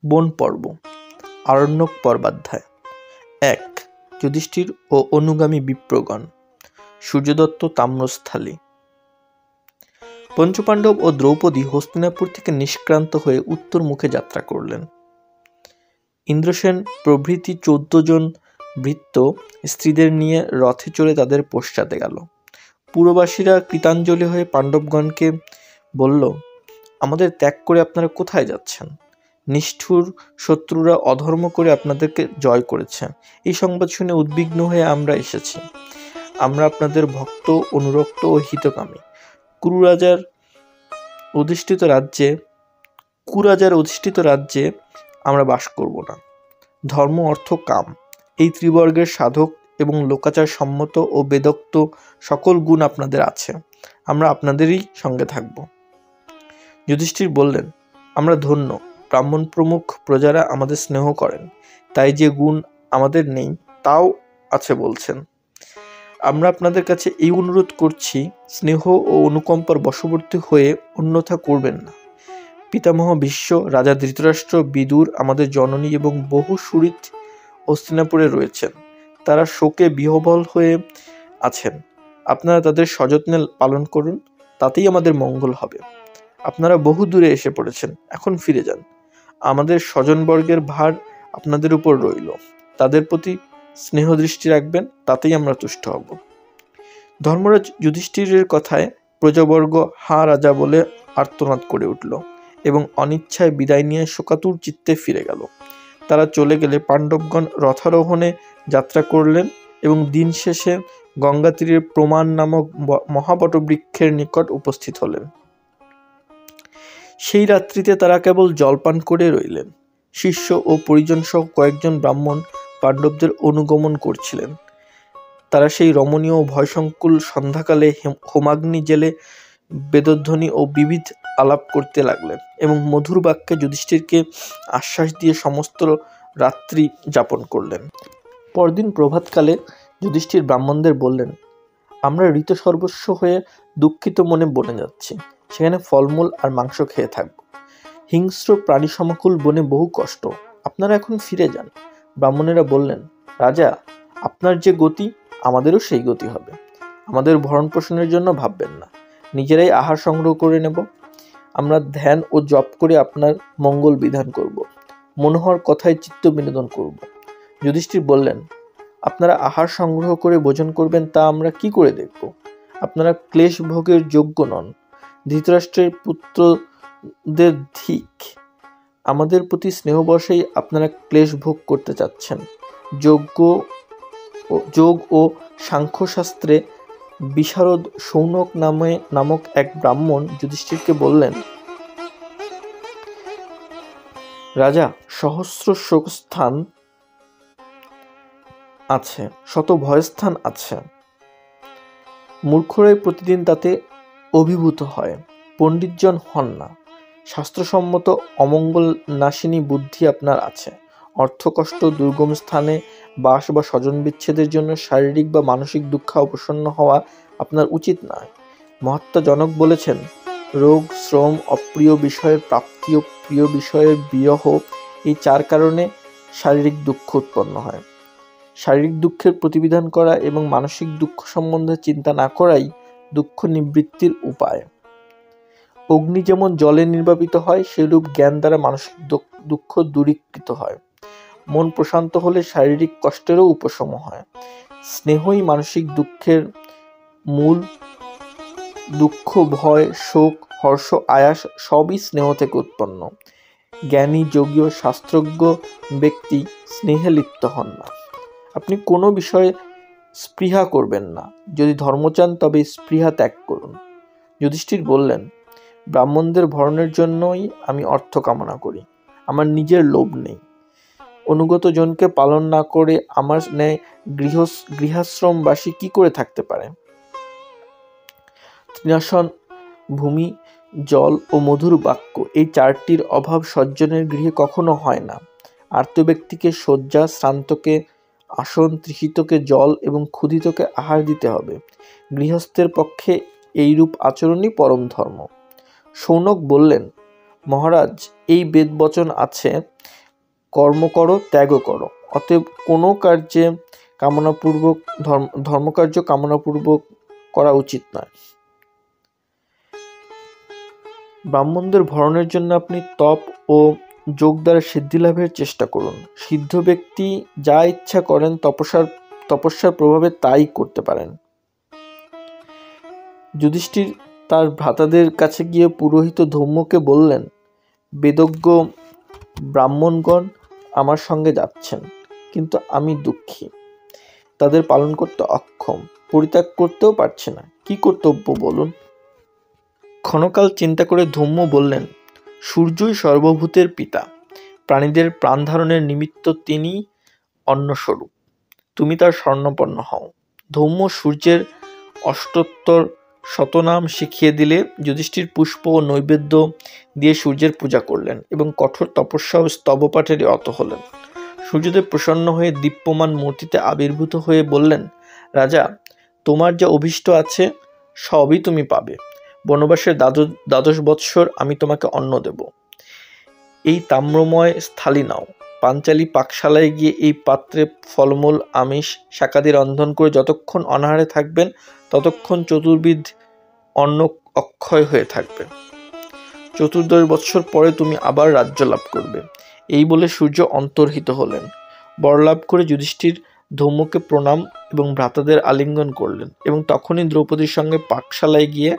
বন পর্ব, আরণ্যক পর্বাধ্যায়। ১. যুধিষ্ঠির ও অনুগামী বিপ্রগণ। সূর্যদত্ত তাম্রস্থলী। পঞ্চপাণ্ডব ও দ্রৌপদী হস্তিনাপুর থেকে নিষ্ক্রান্ত হয়ে উত্তর মুখে যাত্রা করলেন। ইন্দ্রসেন প্রভৃতি 14 জন ভৃত্য স্ত্রীদের নিয়ে রথে চড়ে তাদের পশ্চাতে গেল। পুরবাসীরা কৃতাঞ্জলি হয়ে পাণ্ডবগণকে বলল, আমাদের ত্যাগ করে আপনারা কোথায় যাচ্ছেন? নিষ্ঠুর শত্রুরা অধর্ম করে আপনাদেরকে জয় করেছে। এই সংবাদ শুনে উদ্বিগ্ন হয়ে আমরা এসেছি। আমরা আপনাদের ভক্ত, অনুরক্ত ও হিতকামী। কুরাজার অধিষ্ঠিত রাজ্যে আমরা বাস করব না। ধর্ম, অর্থ, কাম এই ত্রিবর্গের সাধক এবং লোকাচার সম্মত ও বেদোক্ত সকল গুণ আপনাদের আছে। আমরা আপনাদেরই সঙ্গে থাকব। যুধিষ্ঠির বললেন, আমরা ধন্য। ব্রাহ্মণ প্রমুখ প্রজারা আমাদের স্নেহ করেন, তাই যে গুণ আমাদের নেই তাও আছে বলছেন। আমরা আপনাদের কাছে এই অনুরোধ করছি, স্নেহ ও অনুকম্পার বশবর্তী হয়ে অন্যথা করবেন না। পিতামহ ভীষ্ম, রাজা ধৃতরাষ্ট্র, বিদুর, আমাদের জননী এবং বহু সুহৃদ হস্তিনাপুরে রয়েছেন। তারা শোকে বিহ্বল হয়ে আছেন। আপনারা তাদের সযত্নে পালন করুন, তাতেই আমাদের মঙ্গল হবে। আপনারা বহু দূরে এসে পড়েছেন, এখন ফিরে যান। আমাদের স্বজনবর্গের ভার আপনাদের উপর রইল। তাদের প্রতি স্নেহ দৃষ্টি রাখবেন, তাতেই আমরা তুষ্ট হব। ধর্মরাজ যুধিষ্ঠিরের কথায় প্রজাবর্গ হা রাজা বলে আর্তনাদ করে উঠল এবং অনিচ্ছায় বিদায় নিয়ে শোকাতুর চিত্তে ফিরে গেল। তারা চলে গেলে পাণ্ডবগণ রথারোহণে যাত্রা করলেন এবং দিন শেষে গঙ্গা তীরের প্রমাণ নামক মহাবটবৃক্ষের নিকট উপস্থিত হলেন। সেই রাত্রিতে তারা কেবল জলপান করে রইলেন। শিষ্য ও পরিজন সহ কয়েকজন ব্রাহ্মণ পাণ্ডবদের অনুগমন করছিলেন। তারা সেই রমণীয় ও ভয়সংকুল সন্ধ্যাকালে হোমাগ্নি জেলে বেদধ্বনি ও বিবিধ আলাপ করতে লাগলেন এবং মধুর বাক্যে যুধিষ্ঠিরকে আশ্বাস দিয়ে সমস্ত রাত্রি যাপন করলেন। পরদিন প্রভাতকালে যুধিষ্ঠির ব্রাহ্মণদের বললেন, আমরা ঋতসর্বস্ব হয়ে দুঃখিত মনে বনে যাচ্ছি। সেখানে ফলমূল আর মাংস খেয়ে থাকব। হিংস্র প্রাণী সমাকুল বনে বহু কষ্ট। আপনারা এখন ফিরে যান। ব্রাহ্মণেরা বললেন, রাজা, আপনার যে গতি আমাদেরও সেই গতি হবে। আমাদের ভরণ পোষণের জন্য ভাববেন না, নিজেরাই আহার সংগ্রহ করে নেব। আমরা ধ্যান ও জপ করে আপনার মঙ্গল বিধান করব। মনোহর কথায় চিত্ত বিনোদন করব। যুধিষ্ঠির বললেন, আপনারা আহার সংগ্রহ করে ভোজন করবেন তা আমরা কি করে দেখব? আপনারা ক্লেশ ভোগের যোগ্য নন। ধৃতরাষ্ট্রের পুত্রদের ধিক। আমাদের প্রতি স্নেহবশেই আপনারা ক্লেশ ভোগ করতে চাচ্ছেন। যোগ ও সাংখ্যশাস্ত্রে বিশারদ সৌনক নামক এক ব্রাহ্মণ যুধিষ্ঠিরকে বললেন, রাজা, সহস্র শোকস্থান আছে, শত ভয়স্থান আছে। মূর্খরাই প্রতিদিন তাতে অভিভূত হয়, পণ্ডিতজন হন না। শাস্ত্রসম্মত অমঙ্গল নাশিনী বুদ্ধি আপনার আছে। অর্থকষ্ট, দুর্গম স্থানে বাস বা স্বজন বিচ্ছেদের জন্য শারীরিক বা মানসিক দুঃখাবসন্ন হওয়া আপনার উচিত নয়। মহাত্মা জনক বলেছেন, রোগ, শ্রম, অপ্রিয় বিষয়ের প্রাপ্তি ও প্রিয় বিষয়ের বিরহ, এই 4 কারণে শারীরিক দুঃখ উৎপন্ন হয়। শারীরিক দুঃখের প্রতিবিধান করা এবং মানসিক দুঃখ সম্বন্ধে চিন্তা না করাই দুঃখ নিবৃত্তির উপায়। অগ্নি যেমন জলে নির্বাপিত হয়, সেরূপ জ্ঞান দ্বারা মানসিক দুঃখ দূরীকৃত হয়। মন প্রশান্ত হলে শারীরিক কষ্টেরও উপশম হয়। স্নেহই মানসিক দুঃখের মূল। দুঃখ, ভয়, শোক, হর্ষ, আয়াস সবই স্নেহ থেকে উৎপন্ন। জ্ঞানী, যোগী ও শাস্ত্রজ্ঞ ব্যক্তি স্নেহে লিপ্ত হন না। আপনি কোনো বিষয়ে স্পৃহা করবেন না। যদি ধর্ম চান তবে স্পৃহা ত্যাগ করুন। যুধিষ্ঠির বললেন, ব্রাহ্মণদের ভরণের জন্যই আমি অর্থ কামনা করি। আমার নিজের লোভ নেই। অনুগত জনকে পালন না করে আমার ন্যায় গৃহাশ্রমবাসী কি করে থাকতে পারে? তৃণাসন, ভূমি, জল ও মধুর বাক্য, এই 4টির অভাব সজ্জনের গৃহে কখনো হয় না। আর্ত ব্যক্তিকে শয্যা, শ্রান্তকে আসন, তৃষিতকে জল এবং ক্ষুধিতকে আহার দিতে হবে। গৃহস্থের পক্ষে এইরূপ আচরণই পরম ধর্ম। সৌনক বললেন, মহারাজ, এই বেদবচন আছে, কর্ম করো, ত্যাগও করো। অতএব কোনো কার্যে কামনাপূর্বক ধর্মকার্য কামনাপূর্বক করা উচিত নয়। ব্রাহ্মণদের ভরণের জন্য আপনি তপ ও যোগ দ্বারা সিদ্ধি লাভের চেষ্টা করুন। সিদ্ধ ব্যক্তি যা ইচ্ছা করেন তপস্যার প্রভাবে তাই করতে পারেন। যুধিষ্ঠির তার ভ্রাতাদের কাছে গিয়ে পুরোহিত ধৌম্যকে বললেন, বেদজ্ঞ ব্রাহ্মণগণ আমার সঙ্গে যাচ্ছেন, কিন্তু আমি দুঃখী, তাদের পালন করতে অক্ষম, পরিত্যাগ করতেও পারছি না। কি কর্তব্য বলুন? ক্ষণকাল চিন্তা করে ধৌম্য বললেন, সূর্যই সর্বভূতের পিতা, প্রাণীদের প্রাণ ধারণের নিমিত্ত তিনি অন্নস্বরূপ, তুমি তার স্বর্ণপন্ন হও। ধৌম্য সূর্যের অষ্টোত্তর শতনাম শিখিয়ে দিলে যুধিষ্ঠির পুষ্প ও নৈবেদ্য দিয়ে সূর্যের পূজা করলেন এবং কঠোর তপস্যা ও স্তবপাঠে রত হলেন। সূর্যদেব প্রসন্ন হয়ে দীপ্যমান মূর্তিতে আবির্ভূত হয়ে বললেন, রাজা, তোমার যা অভীষ্ট আছে সবই তুমি পাবে। বনবাসের 12 বৎসর আমি তোমাকে অন্ন দেব। এই তাম্রময় স্থালি নাও, পাঞ্চালী পাকশালায় গিয়ে এই পাত্রে ফলমূল আমিষ শাকাদি রন্ধন করে যতক্ষণ অনাহারে থাকবেন ততক্ষণ চতুর্বিধ অন্ন অক্ষয় হয়ে থাকবে। 14 বৎসর পরে তুমি আবার রাজ্য লাভ করবে। এই বলে সূর্য অন্তর্হিত হলেন। বরলাভ করে যুধিষ্ঠির ধৌম্যকে প্রণাম এবং ভ্রাতাদের আলিঙ্গন করলেন এবং তখনই দ্রৌপদীর সঙ্গে পাকশালায় গিয়ে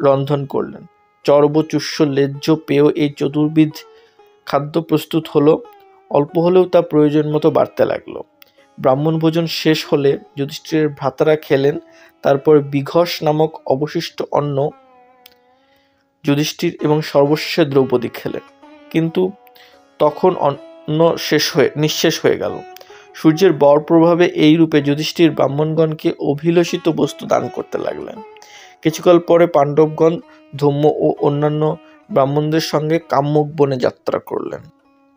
রন্ধন করলেন। চর্ব, চুষ্য, লেজ্জ, পেয় এই চতুর্বিধ খাদ্য প্রস্তুত হলো। অল্প হলেও তা প্রয়োজন মতো বাড়তে লাগলো। ব্রাহ্মণ ভোজন শেষ হলে যুধিষ্ঠিরের ভ্রাতারা খেলেন। তারপর বিঘষ নামক অবশিষ্ট অন্ন যুধিষ্ঠির এবং সর্বশেষে দ্রৌপদী খেলেন, কিন্তু তখন অন্ন নিঃশেষ হয়ে গেল। সূর্যের বর প্রভাবে এই রূপে যুধিষ্ঠির ব্রাহ্মণগণকে অভিলষিত বস্তু দান করতে লাগলেন। কিছুকাল পরে পাণ্ডবগণ ধৌম্য ও অন্যান্য ব্রাহ্মণদের সঙ্গে কাম্যক বনে যাত্রা করলেন।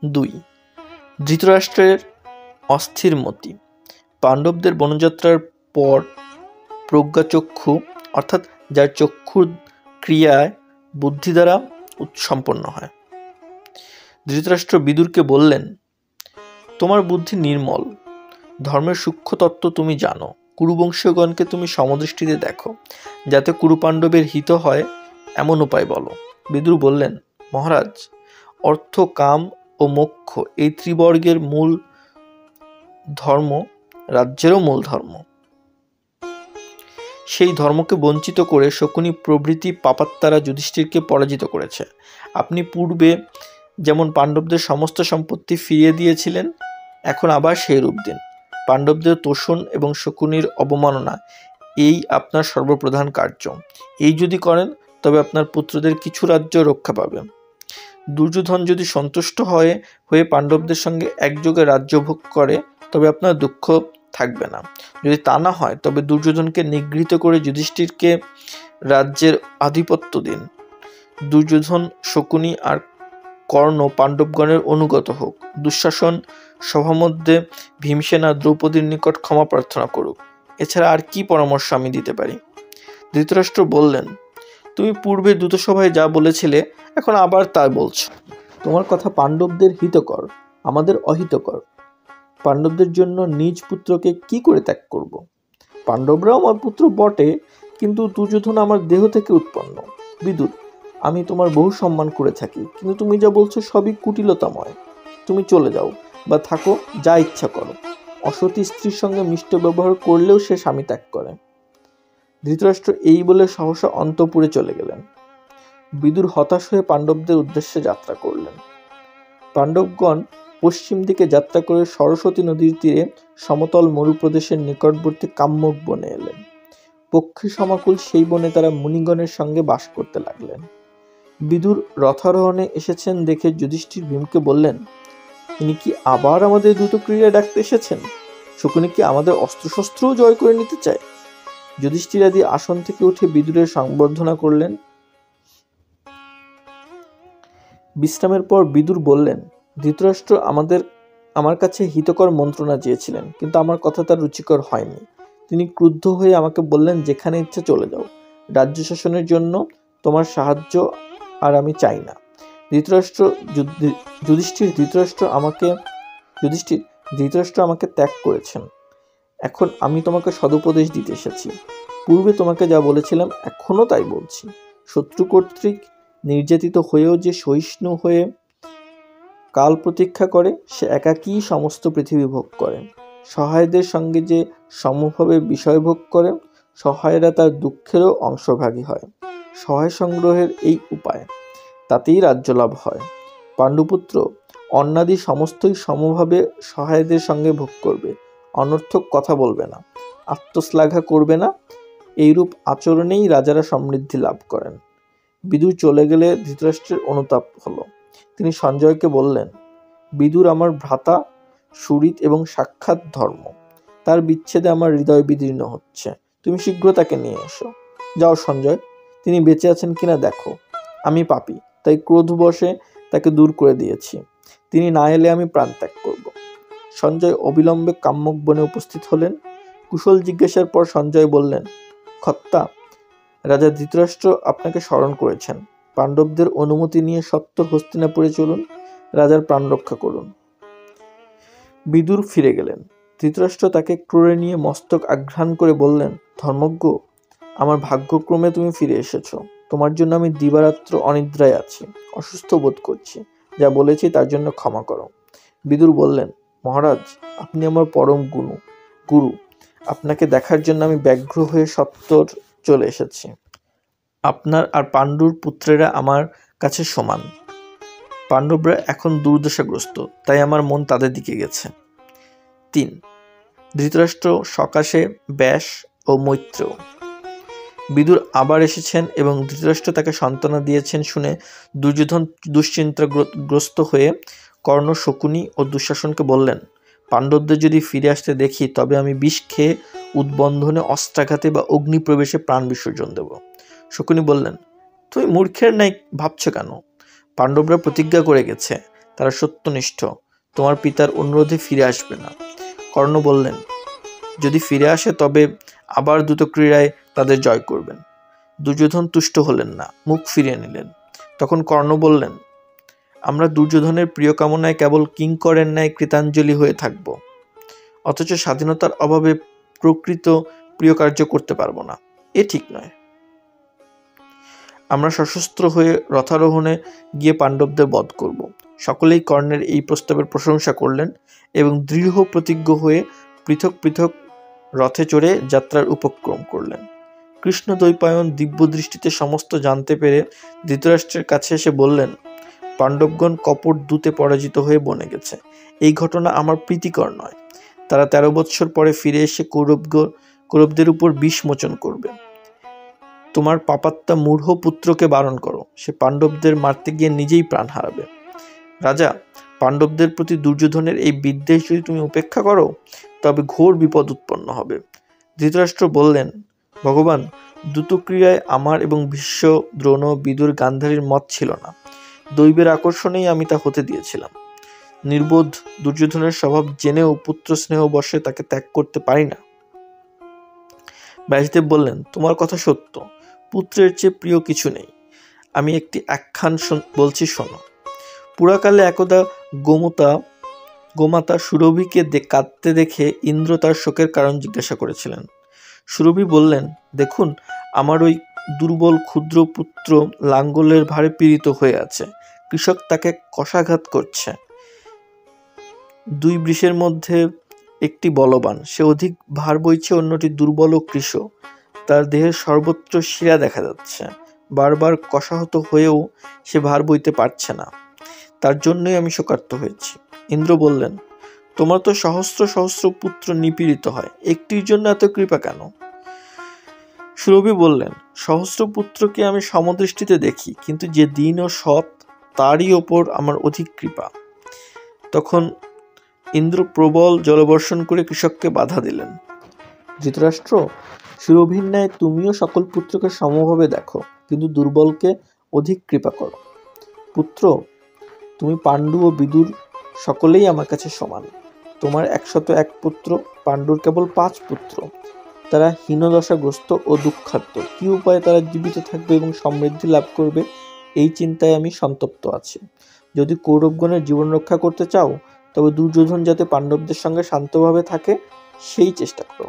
2. ধৃতরাষ্ট্রের অস্থির মতি। পাণ্ডবদের বনযাত্রার পর প্রজ্ঞাচক্ষু, অর্থাৎ যার চক্ষুর ক্রিয়ায় বুদ্ধি দ্বারা সম্পন্ন হয়, ধৃতরাষ্ট্র বিদুরকে বললেন, তোমার বুদ্ধি নির্মল, ধর্মের সূক্ষ্ম তত্ত্ব তুমি জানো, কুরুবংশীয়গণকে তুমি সমদৃষ্টিতে দেখো, যাতে কুরুপাণ্ডবের হিত হয় এমন উপায় বলো। বিদুর বললেন, মহারাজ, অর্থ, কাম ও মোক্ষ এই ত্রিবর্গের মূল ধর্ম রাজ্যেরও মূল ধর্ম। সেই ধর্মকে বঞ্চিত করে শকুনি প্রভৃতি পাপাত্মারা যুধিষ্ঠিরকে পরাজিত করেছে। আপনি পূর্বে যেমন পাণ্ডবদের সমস্ত সম্পত্তি ফিরিয়ে দিয়েছিলেন, এখন আবার সেই রূপ দিন। পাণ্ডবদের তোষণ এবং শকুনির অবমাননা এই আপনার সর্বপ্রধান কার্য। এই যদি করেন তবে আপনার পুত্রদের কিছু রাজ্য রক্ষা পাবে। দুর্যোধন যদি সন্তুষ্ট হয়ে পাণ্ডবদের সঙ্গে একযোগে রাজ্য ভোগ করে তবে আপনার দুঃখ থাকবে না। যদি তা না হয় তবে দুর্যোধনকে নিগৃহীত করে যুধিষ্ঠিরকে রাজ্যের আধিপত্য দিন। দুর্যোধন, শকুনি আর কর্ণ পাণ্ডবগণের অনুগত হোক। দুঃশাসন সভামধ্যে ভীমসেন আর দ্রৌপদীর নিকট ক্ষমা প্রার্থনা করুক। এছাড়া আর কি পরামর্শ আমি দিতে পারি? ধৃতরাষ্ট্র বললেন, তুমি পূর্বে দূতসভায় যা বলেছিলে এখন আবার তা বলছো। তোমার কথা পাণ্ডবদের হিতকর, আমাদের অহিতকর। পাণ্ডবদের জন্য নিজ পুত্রকে কি করে ত্যাগ করব? পাণ্ডবরাও আমার পুত্র বটে, কিন্তু দুর্যোধন আমার দেহ থেকে উৎপন্ন। বিদুর, আমি তোমার বহু সম্মান করে থাকি, কিন্তু তুমি যা বলছো সবই কুটিলতাময়। তুমি চলে যাও বা থাকো, যা ইচ্ছা করো। অসতী স্ত্রীর সঙ্গে মিষ্ট ব্যবহার করলেও সে স্বামী ত্যাগ করে। ধৃতরাষ্ট্র এই বলে সহসা অন্তঃপুরে চলে গেলেন। বিদুর হতাশ হয়ে পাণ্ডবদের উদ্দেশ্যে যাত্রা করলেন। পাণ্ডবগণ পশ্চিম দিকে যাত্রা করে সরস্বতী নদীর তীরে সমতল মরুপ্রদেশের নিকটবর্তী কাম্যক বনে এলেন। পক্ষী সমাকুল সেই বনে তারা মুনিগণের সঙ্গে বাস করতে লাগলেন। বিদুর রথারোহণে এসেছেন দেখে যুধিষ্ঠির ভীমকে বললেন, ইনি কি আবার আমাদের দ্রুত ক্রীড়া ডাকতে এসেছেন? শকুনি কি আমাদের অস্ত্রশস্ত্রও জয় করে নিতে চায়? যুধিষ্ঠির আদি আসন থেকে উঠে বিদুরের সংবর্ধনা করলেন। বিশ্রামের পর বিদুর বললেন, ধৃতরাষ্ট্র আমার কাছে হিতকর মন্ত্রণা চেয়েছিলেন, কিন্তু আমার কথা তার রুচিকর হয়নি। তিনি ক্রুদ্ধ হয়ে আমাকে বললেন, যেখানে ইচ্ছা চলে যাও, রাজ্য শাসনের জন্য তোমার সাহায্য আর আমি চাই না। ধৃতরাষ্ট্র আমাকে ত্যাগ করেছেন। এখন আমি তোমাকে সদুপদেশ দিতে এসেছি। পূর্বে তোমাকে যা বলেছিলাম এখনো তাই বলছি। শত্রু কর্তৃক নির্যাতিত হয়েও যে সহিষ্ণু হয়ে কাল প্রতীক্ষা করে, সে একাকী সমস্ত পৃথিবী ভোগ করে। সহায়দের সঙ্গে যে সমভাবে বিষয় ভোগ করে, সহায়রা তার দুঃখেরও অংশভাগী হয়। সহায় সংগ্রহের এই উপায়, তাতেই রাজ্য লাভ হয়। পাণ্ডুপুত্র, অন্নাদি সমস্তই সমভাবে সহায়দের সঙ্গে ভোগ করবে, অনর্থক কথা বলবে না, আত্মশ্লাঘা করবে না। এইরূপ আচরণেই রাজারা সমৃদ্ধি লাভ করেন। বিদুর চলে গেলে ধৃতরাষ্ট্রের অনুতাপ হলো। তিনি সঞ্জয়কে বললেন, বিদুর আমার ভ্রাতা, সুহৃদ এবং সাক্ষাৎ ধর্ম। তার বিচ্ছেদে আমার হৃদয় বিদীর্ণ হচ্ছে। তুমি শীঘ্র তাকে নিয়ে এসো। যাও সঞ্জয়, তিনি বেঁচে আছেন কিনা দেখো। আমি পাপী, তাই ক্রোধবশে তাকে দূর করে দিয়েছি। তিনি না এলে আমি প্রাণত্যাগ করব। সঞ্জয় অবিলম্বে কাম্যক বনে উপস্থিত হলেন। কুশল জিজ্ঞাসার পর সঞ্জয় বললেন, খত্তা, রাজা ধৃতরাষ্ট্র আপনাকে স্মরণ করেছেন। পাণ্ডবদের অনুমতি নিয়ে সত্বর হস্তিনাপুরে চলুন, রাজার প্রাণ রক্ষা করুন। বিদুর ফিরে গেলেন। ধৃতরাষ্ট্র তাকে ক্রোড়ে নিয়ে মস্তক আঘ্রাণ করে বললেন, ধর্মজ্ঞ, আমার ভাগ্যক্রমে তুমি ফিরে এসেছো। তোমার জন্য আমি দিবারাত্র অনিদ্রায় আছি, অসুস্থ বোধ করছি। যা বলেছি তার জন্য ক্ষমা করো। বিদুর বললেন, মহারাজ, আপনি আমার পরম গুরু। আপনাকে দেখার জন্য আমি ব্যগ্র হয়ে সত্বর চলে এসেছি। আপনার আর পাণ্ডুর পুত্রেরা আমার কাছে সমান। পাণ্ডবরা এখন দুর্দশাগ্রস্ত, তাই আমার মন তাদের দিকে গেছে। 3. ধৃতরাষ্ট্র সকাশে ব্যাস ও মৈত্রেয়। বিদুর আবার এসেছেন এবং ধৃতরাষ্ট্র তাকে সান্ত্বনা দিয়েছেন শুনে দুর্যোধন দুশ্চিন্তাগ্রস্ত হয়ে কর্ণ, শকুনি ও দুঃশাসনকে বললেন, পাণ্ডবদের যদি ফিরে আসতে দেখি তবে আমি বিষ খেয়ে উদ্বন্ধনে, অস্ত্রাঘাতে বা অগ্নিপ্রবেশে প্রাণ বিসর্জন দেব। শকুনি বললেন, তুমি মূর্খের ন্যায় ভাবছ কেন? পাণ্ডবরা প্রতিজ্ঞা করে গেছে, তারা সত্যনিষ্ঠ, তোমার পিতার অনুরোধে ফিরে আসবে না। কর্ণ বললেন, যদি ফিরে আসে তবে আবার দ্রুতক্রীড়ায় তাদের জয় করবেন। দুর্যোধন তুষ্ট হলেন না, মুখ ফিরিয়ে নিলেন। তখন কর্ণ বললেন, আমরা দুর্যোধনের প্রিয় কামনায় কেবল কিঙ্করের ন্যায় কৃতাঞ্জলি হয়ে থাকব, অথচ স্বাধীনতার অভাবে প্রকৃত প্রিয় কার্য করতে পারবো না। এ ঠিক নয়। আমরা সশস্ত্র হয়ে রথারোহণে গিয়ে পাণ্ডবদের বধ করব। সকলেই কর্ণের এই প্রস্তাবের প্রশংসা করলেন এবং দৃঢ় প্রতিজ্ঞ হয়ে পৃথক পৃথক রথে চড়ে যাত্রার উপক্রম করলেন। কৃষ্ণদ্বৈপায়ন দিব্য দৃষ্টিতে সমস্ত জানতে পেরে ধৃতরাষ্ট্রের কাছে এসে বললেন, পাণ্ডবগণ কপট দূতে পরাজিত হয়ে বনে গেছে। এই ঘটনা আমার প্রীতিকর নয়। তারা 13 বৎসর পরে ফিরে এসে কৌরবদের উপর বিষ মোচন করবে। তোমার পাপাত্মা মূঢ় পুত্রকে বারণ করো, সে পাণ্ডবদের মারতে গিয়ে নিজেই প্রাণ হারাবে। রাজা, পাণ্ডবদের প্রতি দুর্যোধনের এই বিদ্বেষ যদি তুমি উপেক্ষা করো তবে ঘোর বিপদ উৎপন্ন হবে। ধৃতরাষ্ট্র বললেন, ভগবান, দ্রুতক্রীড়ায় আমার এবং ভীষ্ম, দ্রোণ, বিদুর, গান্ধারীর মত ছিল না। দৈবের আকর্ষণেই আমি তা হতে দিয়েছিলাম। নির্বোধ দুর্যোধনের স্বভাব জেনেও পুত্র স্নেহ বশে তাকে ত্যাগ করতে পারি না। ব্যাসদেব বললেন, তোমার কথা সত্য, পুত্রের চেয়ে প্রিয় কিছু নেই। আমি একটি আখ্যান বলছি, শোনো। পুরাকালে একদা গোমাতা সুরভিকে কাঁদতে দেখে ইন্দ্র তার শোকের কারণ জিজ্ঞাসা করেছিলেন। সুরভি বললেন, দেখুন, আমার ওই দুর্বল ক্ষুদ্র পুত্র লাঙ্গলের ভারে পীড়িত হয়ে আছে। কৃষক তাকে কষাঘাত করছে। 2 বৃষের মধ্যে একটি বলবান, সে অধিক ভার বইছে, অন্যটি দুর্বল ও কৃশ। তার দেহের সর্বত্র শিরা দেখা যাচ্ছে। বারবার কষাহত হয়েও সে ভার বইতে পারছে না। তার জন্যই আমি শোকার্ত হয়েছি। ইন্দ্র বললেন, তোমার তো সহস্র সহস্র পুত্র নিপীড়িত হয়, একটির জন্য এত কৃপা কেন? সুরভি বললেন, সহস্র পুত্রকে আমি সমদৃষ্টিতে দেখি, কিন্তু যে দীন ও সৎ তারই ওপর আমার অধিক কৃপা। তখন ইন্দ্র প্রবল জলবর্ষণ করে কৃষককে বাধা দিলেন। ধৃতরাষ্ট্র, সুরভির ন্যায় তুমিও সকল পুত্রকে সমভাবে দেখো, কিন্তু দুর্বলকে অধিক কৃপা করো। পুত্র, তুমি পাণ্ডু ও বিদুর সকলেই আমার কাছে সমান। তোমার 101 পুত্র, পাণ্ডুর কেবল 5 পুত্র। তারা হীনদশাগ্রস্ত ও দুঃখার্ত। কি উপায়ে তারা জীবিত থাকবে এবং সমৃদ্ধি লাভ করবে, এই চিন্তায় আমি সন্তপ্ত আছি। যদি কৌরবগণের জীবন রক্ষা করতে চাও, তবে দুর্যোধন যাতে পাণ্ডবদের সঙ্গে শান্তভাবে থাকে সেই চেষ্টা করো।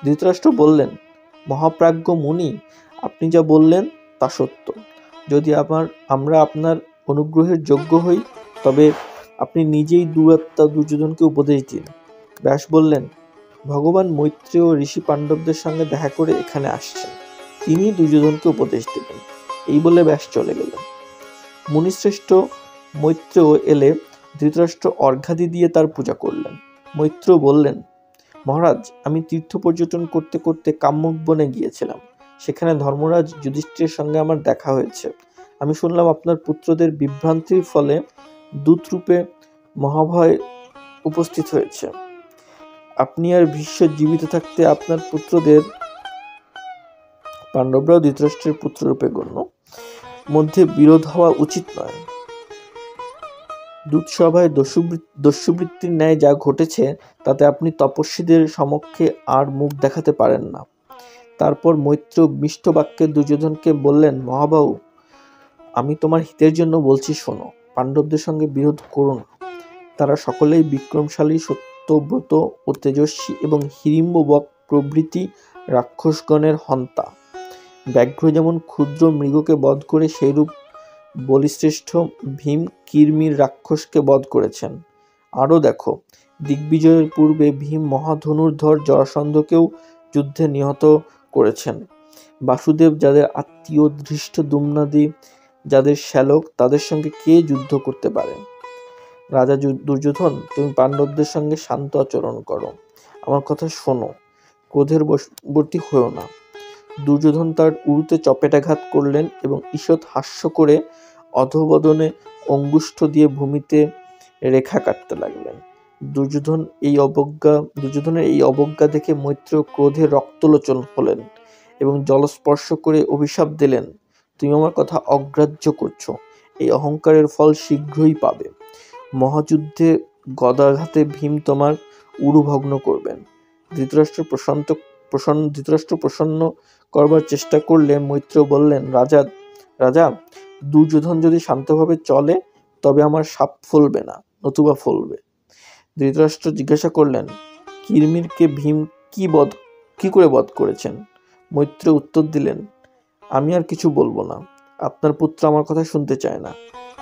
ধৃতরাষ্ট্র বললেন, মহাপ্রাজ্ঞ মুনি, আপনি যা বললেন তা সত্য। যদি আমরা আপনার অনুগ্রহের যোগ্য হই, তবে আপনি নিজেই দুরাত্মা দুর্যোধনকে উপদেশ দিন। ব্যাস বললেন, ভগবান মৈত্রেয় ঋষি পাণ্ডবদের সঙ্গে দেখা করে এখানে আসছেন, তিনি দুর্যোধনকে উপদেশ দেবেন। এই বলে ব্যাস চলে গেলেন। মুনিশ্রেষ্ঠ মৈত্রেয় এলে ধৃতরাষ্ট্র অর্ঘ্যাদি দিয়ে তার পূজা করলেন। মৈত্রেয় বললেন, মহারাজ, আমি তীর্থ পর্যটন করতে করতে কাম্যক বনে গিয়েছিলাম। সেখানে ধর্মরাজ যুধিষ্ঠিরের সঙ্গে আমার দেখা হয়েছে। আমি শুনলাম আপনার পুত্রদের বিভ্রান্তির ফলে দূতরূপে মহাভয় উপস্থিত হয়েছে। আপনি আর ভীষ্ম জীবিত থাকতে আপনার পুত্রদের, পাণ্ডবরাও ধৃতরাষ্ট্রের পুত্ররূপে গণ্য, মধ্যে বিরোধ হওয়া উচিত নয়। দূতসভায় দস্যুবৃত্তির ন্যায় যা ঘটেছে, তাতে আপনি তপস্বীদের সমক্ষে আর মুখ দেখাতে পারেন না। তারপর মৈত্র মিষ্ট বাক্যে দুর্যোধনকে বললেন, মহাবাহু, আমি তোমার হিতের জন্য বলছি, শোনো, পাণ্ডবদের সঙ্গে বিরোধ করো না। তারা সকলেই বিক্রমশালী, সত্যব্রত ও তেজস্বী এবং হিড়িম্ব বক প্রভৃতি রাক্ষসগণের হন্তা। ব্যাঘ্র যেমন ক্ষুদ্র মৃগকে বধ করে, সেইরূপ বলিশ্রেষ্ঠ ভীম কিরমির রাক্ষসকে বধ করেছেন। আরও দেখো, দিগ্বিজয়ের পূর্বে ভীম মহাধনুর্ধর জরাসন্ধকেও যুদ্ধে নিহত করেছেন। বাসুদেব যাদের আত্মীয়, ধৃষ্টদ্যুম্নাদি যাদের শ্যালক, তাদের সঙ্গে কে যুদ্ধ করতে পারে? রাজা দুর্যোধন, তুমি পাণ্ডবদের সঙ্গে শান্ত আচরণ করো, আমার কথা শোনো, ক্রোধের বশবর্তী হও না। দুর্যোধন তার উরুতে চপেটাঘাত করলেন এবং ঈষৎ হাস্য করে অধোবদনে অঙ্গুষ্ঠ দিয়ে ভূমিতে রেখা কাটতে লাগলেন। দুর্যোধনের এই অবজ্ঞা দেখে মৈত্রেয় ক্রোধে রক্তলোচন হলেন এবং জলস্পর্শ করে অভিশাপ দিলেন, তুমি আমার কথা অগ্রাহ্য করছো, এই অহংকারের ফল শীঘ্রই পাবে। মহাযুদ্ধে গদাঘাতে ভীম তোমার উরু ভগ্ন করবেন। ধৃতরাষ্ট্র প্রসন্ন করবার চেষ্টা করলে মৈত্রেয় বললেন, রাজা, দুর্যোধন যদি শান্তভাবে চলে, তবে আমার সাপ ফলবে না, নতুবা ফলবে। ধৃতরাষ্ট্র জিজ্ঞাসা করলেন, কিরমিরকে ভীম কি করে বধ করেছেন? মৈত্রেয় উত্তর দিলেন, আমি আর কিছু বলবো না, আপনার পুত্র আমার কথা শুনতে চায় না,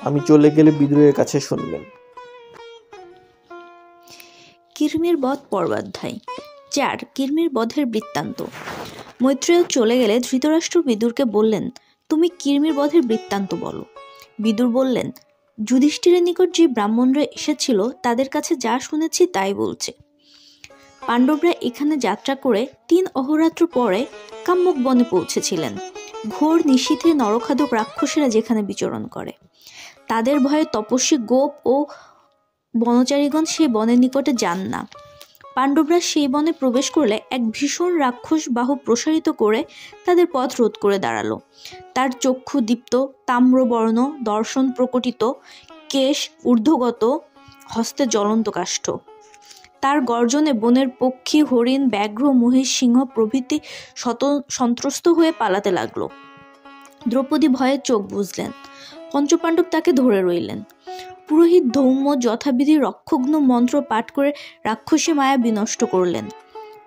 আমি চলে গেলে বিদুরের কাছে শুনবেন। কিরমির বধ পর্বাধ্যায় 4, কিরমির বধের বৃত্তান্ত। মৈত্রেয় চলে গেলে ধৃতরাষ্ট্র বিদুরকে বললেন, তুমি কিরমির বধের বৃত্তান্ত বলো। বিদুর বললেন, যুধিষ্ঠিরের নিকট যে ব্রাহ্মণরা এসেছিল, তাদের কাছে যা শুনেছি তাই বলছে। পাণ্ডবরা এখানে যাত্রা করে 3 অহোরাত্র পরে কাম্যক বনে পৌঁছেছিলেন। ঘোর নিশীথে নরখাদক রাক্ষসেরা যেখানে বিচরণ করে, তাদের ভয়ে তপস্বী গোপ ও বনচারীগণ সেই বনের নিকটে যান না। পাণ্ডবরা সেই বনে প্রবেশ করলে এক ভীষণ রাক্ষস বাহু প্রসারিত করে তাদের পথ রোধ করে দাঁড়ালো। তার চক্ষু দীপ্ত, তাম্রবর্ণ, দর্শন প্রকটিত, কেশ ঊর্ধ্বগত, হস্তে জ্বলন্ত কাষ্ঠ। তার গর্জনে বনের পক্ষী, হরিণ, ব্যাঘ্র, মহিষ, সিংহ প্রভৃতি সন্ত্রস্ত হয়ে পালাতে লাগলো। দ্রৌপদী ভয়ে চোখ বুজলেন। পঞ্চপাণ্ডব তাকে ধরে রইলেন। পুরোহিত ধৌম্য যথাবিধি রক্ষঘ্ন মন্ত্র পাঠ করে রাক্ষসী মায়া বিনষ্ট করলেন।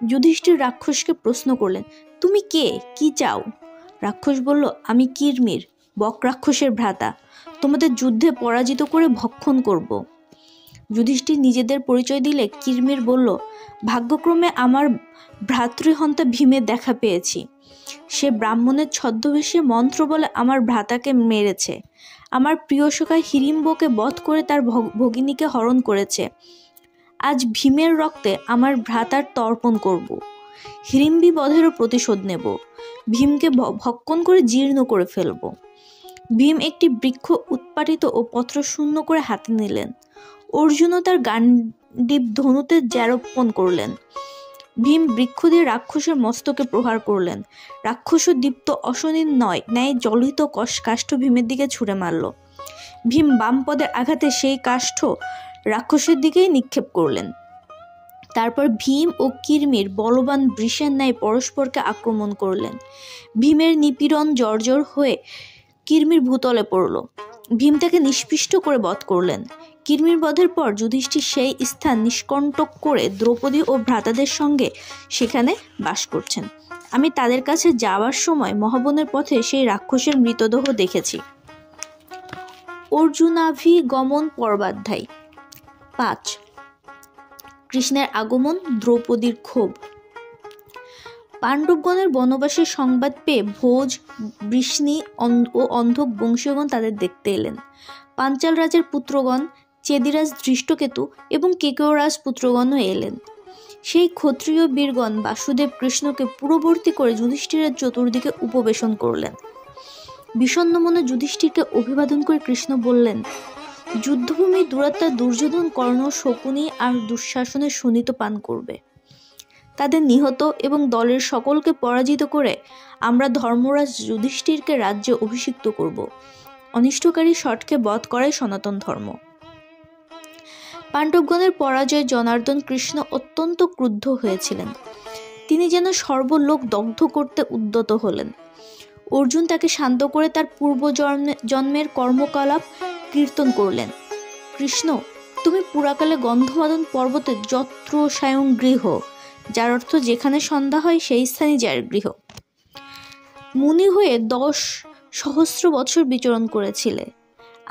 যুধিষ্ঠির রাক্ষসকে প্রশ্ন করলেন, তুমি কে, কি চাও? রাক্ষস বলল, আমি কিরমির, বক রাক্ষসের ভ্রাতা, তোমাদের যুদ্ধে পরাজিত করে ভক্ষণ করব। যুধিষ্ঠির নিজেদের পরিচয় দিলে কিরমির বলল, ভাগ্যক্রমে আমার ভ্রাতৃহন্তা ভীমের দেখা পেয়েছি। সে ব্রাহ্মণের ছদ্মবেশে মন্ত্র বলে আমার ভ্রাতাকে মেরেছে। আমার প্রিয় সখা হিড়িম্বকে বধ করে তার ভগিনীকে হরণ করেছে। আজ ভীমের রক্তে আমার ভ্রাতার তর্পণ করব। হিড়িম্বি বধেরও প্রতিশোধ নেব। ভীমকে ভক্ষণ করে জীর্ণ করে ফেলব। ভীম একটি বৃক্ষ উৎপাটিত ও পত্র শূন্য করে হাতে নিলেন। অর্জুনও তার গান্ডীব ধনুতে জ্যারোপণ করলেন। ভীম বৃক্ষ দিয়ে রাক্ষসের মস্তকে প্রহার করলেন। রাক্ষস দীপ্ত অশনীর ন্যায় জ্বলিত কাষ্ঠ ভীমের দিকে ছুঁড়ে মারল। ভীম বাম পদের আঘাতে সেই কাষ্ঠ রাক্ষসের দিকেই নিক্ষেপ করলেন। তারপর ভীম ও কিরমির বলবান বৃষের ন্যায় পরস্পরকে আক্রমণ করলেন। ভীমের নিপীড়ন জর্জর হয়ে কিরমির ভূতলে পড়ল। ভীম তাকে নিষ্পিষ্ট করে বধ করলেন। কিরমির বধের পর যুধিষ্ঠির সেই স্থান নিষ্কণ্টক করে দ্রৌপদী ও ভ্রাতাদের সঙ্গে সেখানে বাস করছেন। আমি তাদের কাছে যাওয়ার সময় মহাবনের পথে সেই রাক্ষসের মৃতদেহ দেখেছি। অর্জুনাভি গমন পর্বাধ্যায় 5। কৃষ্ণের আগমন, দ্রৌপদীর ক্ষোভ। পাণ্ডবগণের বনবাসের সংবাদ পেয়ে ভোজ, বৃষ্ণি ও অন্ধক বংশীয়গণ তাদের দেখতে এলেন। পাঞ্চাল রাজের পুত্রগণ, চেদিরাজ ধৃষ্টকেতু এবং কেকয়রাজ পুত্রগণও এলেন। সেই ক্ষত্রিয় বীরগণ বাসুদেব কৃষ্ণকে পূর্ববর্তী করে যুধিষ্ঠিরের চতুর্দিকে উপবেশন করলেন। বিষণ্ণ মনে যুধিষ্ঠিরকে অভিবাদন করে কৃষ্ণ বললেন, যুদ্ধভূমি দুরাত্মা দুর্যোধন, কর্ণ, শকুনি আর দুঃশাসনের শোণিত পান করবে। তাদের নিহত এবং দলের সকলকে পরাজিত করে আমরা ধর্মরাজ যুধিষ্ঠিরকে রাজ্যে অভিষিক্ত করব। অনিষ্টকারী শঠকে বধ করাই সনাতন ধর্ম। পাণ্ডবগণের পরাজয়ে জনার্দন কৃষ্ণ অত্যন্ত ক্রুদ্ধ হয়েছিলেন। তিনি যেন সর্বলোক দগ্ধ করতে উদ্যত হলেন। অর্জুন তাকে শান্ত করে তার পূর্ব জন্মের কর্মকলাপ কীর্তন করলেন। কৃষ্ণ, তুমি পুরাকালে গন্ধমাদন পর্বতে যত্র সায়ং গৃহ, যার অর্থ যেখানে সন্ধ্যা হয় সেই স্থানই যার গৃহ, মুনি হয়ে 10 সহস্র বৎসর বিচরণ করেছিলে।